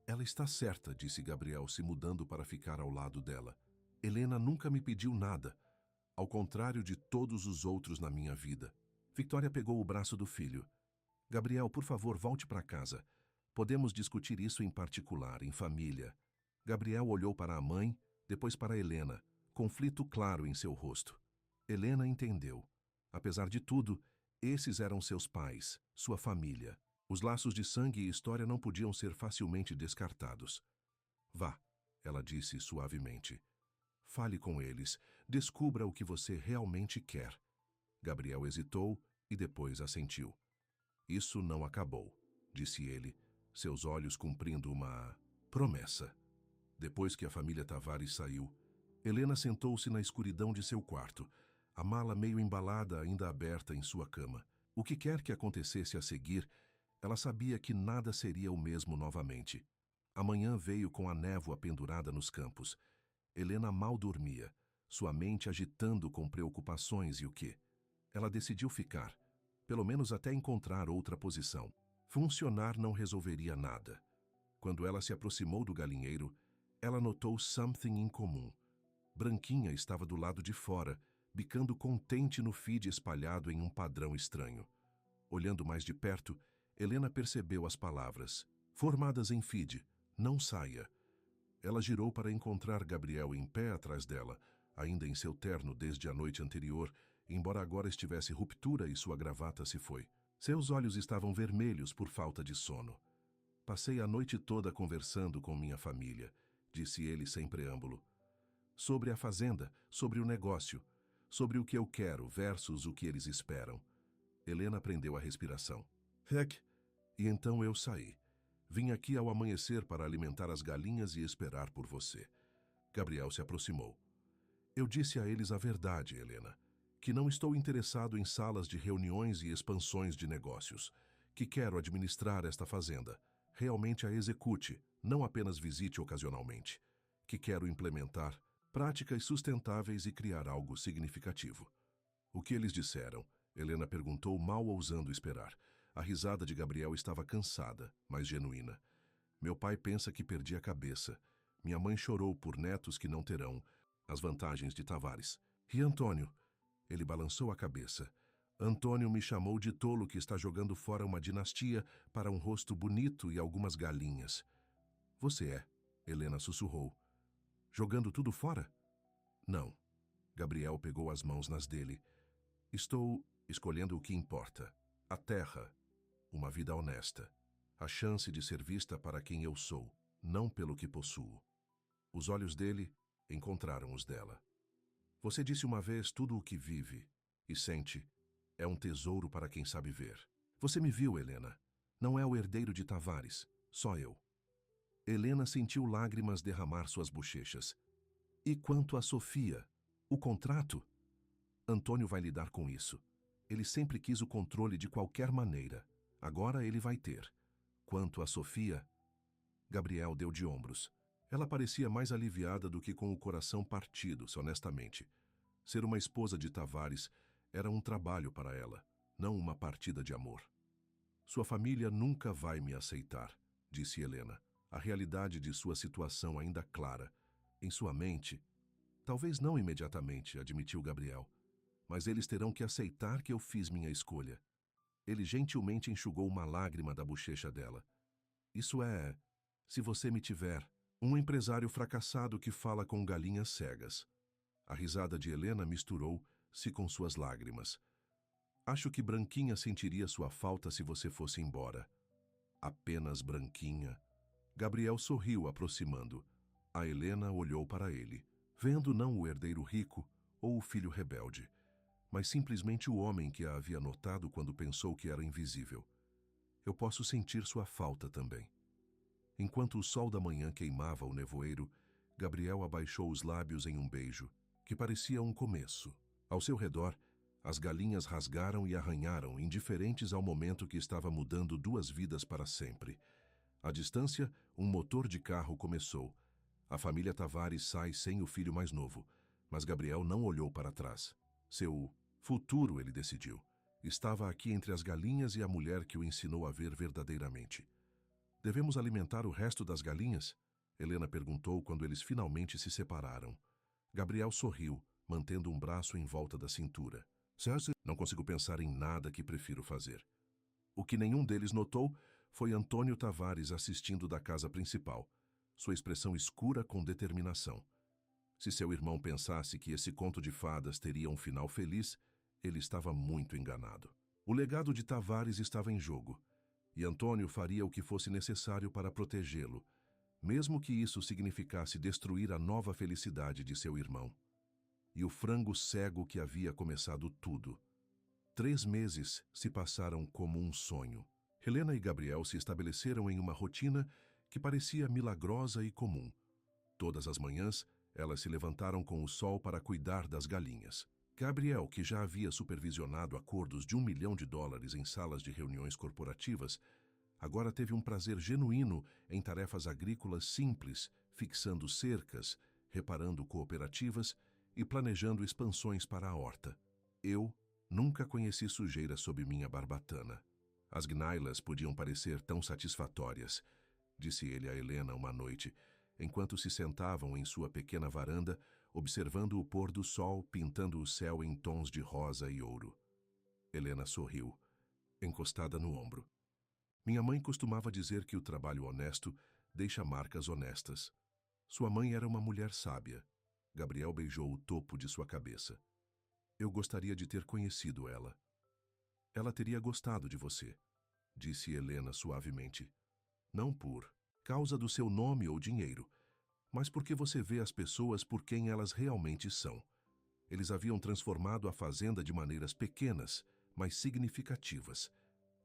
Ela está certa, disse Gabriel, se mudando para ficar ao lado dela. Helena nunca me pediu nada, ao contrário de todos os outros na minha vida. Victoria pegou o braço do filho. Gabriel, por favor, volte para casa. Podemos discutir isso em particular, em família. Gabriel olhou para a mãe, depois para Helena, conflito claro em seu rosto. Helena entendeu. Apesar de tudo, esses eram seus pais, sua família. Os laços de sangue e história não podiam ser facilmente descartados. Vá, ela disse suavemente. Fale com eles, descubra o que você realmente quer. Gabriel hesitou e depois assentiu. Isso não acabou, disse ele, seus olhos cumprindo uma promessa. Depois que a família Tavares saiu, Helena sentou-se na escuridão de seu quarto, a mala meio embalada ainda aberta em sua cama. O que quer que acontecesse a seguir, ela sabia que nada seria o mesmo novamente. A manhã veio com a névoa pendurada nos campos. Helena mal dormia, sua mente agitando com preocupações e o quê? Ela decidiu ficar, pelo menos até encontrar outra posição. Funcionar não resolveria nada. Quando ela se aproximou do galinheiro, ela notou something incomum. Branquinha estava do lado de fora, bicando contente no feed espalhado em um padrão estranho. Olhando mais de perto, Helena percebeu as palavras, formadas em feed, não saia. Ela girou para encontrar Gabriel em pé atrás dela, ainda em seu terno desde a noite anterior, embora agora estivesse ruptura e sua gravata se foi. Seus olhos estavam vermelhos por falta de sono. Passei a noite toda conversando com minha família, disse ele sem preâmbulo. Sobre a fazenda, sobre o negócio, sobre o que eu quero versus o que eles esperam. Helena prendeu a respiração. Heck! E então eu saí. Vim aqui ao amanhecer para alimentar as galinhas e esperar por você. Gabriel se aproximou. Eu disse a eles a verdade, Helena, que não estou interessado em salas de reuniões e expansões de negócios, que quero administrar esta fazenda, realmente a execute, não apenas visite ocasionalmente, que quero implementar práticas sustentáveis e criar algo significativo. O que eles disseram? Helena perguntou, mal ousando esperar. A risada de Gabriel estava cansada, mas genuína. Meu pai pensa que perdi a cabeça. Minha mãe chorou por netos que não terão as vantagens de Tavares. E Antônio? Ele balançou a cabeça. Antônio me chamou de tolo que está jogando fora uma dinastia para um rosto bonito e algumas galinhas. Você é, Helena sussurrou. Jogando tudo fora? Não. Gabriel pegou as mãos nas dele. Estou escolhendo o que importa. A terra. Uma vida honesta. A chance de ser vista para quem eu sou, não pelo que possuo. Os olhos dele encontraram os dela. Você disse uma vez tudo o que vive e sente é um tesouro para quem sabe ver. Você me viu, Helena. Não é o herdeiro de Tavares, só eu. Helena sentiu lágrimas derramar suas bochechas. E quanto a Sofia? O contrato? Antônio vai lidar com isso. Ele sempre quis o controle de qualquer maneira. Agora ele vai ter. Quanto a Sofia... Gabriel deu de ombros. Ela parecia mais aliviada do que com o coração partido, honestamente. Ser uma esposa de Tavares era um trabalho para ela, não uma partida de amor. Sua família nunca vai me aceitar, disse Helena, a realidade de sua situação ainda clara. Em sua mente, talvez não imediatamente, admitiu Gabriel, mas eles terão que aceitar que eu fiz minha escolha. Ele gentilmente enxugou uma lágrima da bochecha dela. Isso é, se você me tiver, um empresário fracassado que fala com galinhas cegas. A risada de Helena misturou-se com suas lágrimas. Acho que Branquinha sentiria sua falta se você fosse embora. Apenas Branquinha. Gabriel sorriu, aproximando. A Helena olhou para ele, vendo não o herdeiro rico ou o filho rebelde, mas simplesmente o homem que a havia notado quando pensou que era invisível. Eu posso sentir sua falta também. Enquanto o sol da manhã queimava o nevoeiro, Gabriel abaixou os lábios em um beijo, que parecia um começo. Ao seu redor, as galinhas rasgaram e arranharam, indiferentes ao momento que estava mudando duas vidas para sempre. À distância, um motor de carro começou. A família Tavares sai sem o filho mais novo, mas Gabriel não olhou para trás. Seu futuro, ele decidiu, estava aqui entre as galinhas e a mulher que o ensinou a ver verdadeiramente. Devemos alimentar o resto das galinhas? Helena perguntou quando eles finalmente se separaram. Gabriel sorriu, mantendo um braço em volta da cintura. Cersei, não consigo pensar em nada que prefiro fazer. O que nenhum deles notou foi Antônio Tavares assistindo da casa principal, sua expressão escura com determinação. Se seu irmão pensasse que esse conto de fadas teria um final feliz, ele estava muito enganado. O legado de Tavares estava em jogo, e Antônio faria o que fosse necessário para protegê-lo, mesmo que isso significasse destruir a nova felicidade de seu irmão. E o frango cego que havia começado tudo. 3 meses se passaram como um sonho. Helena e Gabriel se estabeleceram em uma rotina que parecia milagrosa e comum. Todas as manhãs, elas se levantaram com o sol para cuidar das galinhas. Gabriel, que já havia supervisionado acordos de $1 milhão em salas de reuniões corporativas, agora teve um prazer genuíno em tarefas agrícolas simples, fixando cercas, reparando cooperativas e planejando expansões para a horta. Eu nunca conheci sujeira sob minha barbatana. As gnailas podiam parecer tão satisfatórias, disse ele a Helena uma noite, enquanto se sentavam em sua pequena varanda, observando o pôr do sol pintando o céu em tons de rosa e ouro. Helena sorriu, encostada no ombro. Minha mãe costumava dizer que o trabalho honesto deixa marcas honestas. Sua mãe era uma mulher sábia. Gabriel beijou o topo de sua cabeça. Eu gostaria de ter conhecido ela. Ela teria gostado de você, disse Helena suavemente. Não por causa do seu nome ou dinheiro, mas porque você vê as pessoas por quem elas realmente são. Eles haviam transformado a fazenda de maneiras pequenas, mas significativas.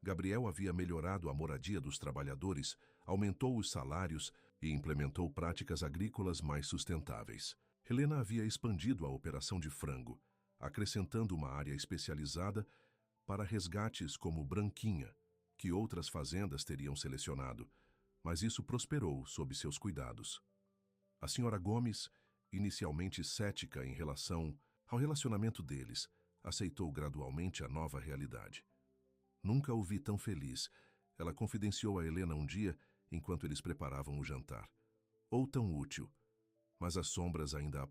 Gabriel havia melhorado a moradia dos trabalhadores, aumentou os salários e implementou práticas agrícolas mais sustentáveis. Helena havia expandido a operação de frango, acrescentando uma área especializada para resgates como Branquinha, que outras fazendas teriam selecionado, mas isso prosperou sob seus cuidados. A senhora Gomes, inicialmente cética em relação ao relacionamento deles, aceitou gradualmente a nova realidade. Nunca o vi tão feliz. Ela confidenciou a Helena um dia, enquanto eles preparavam o jantar. Ou tão útil. Mas as sombras ainda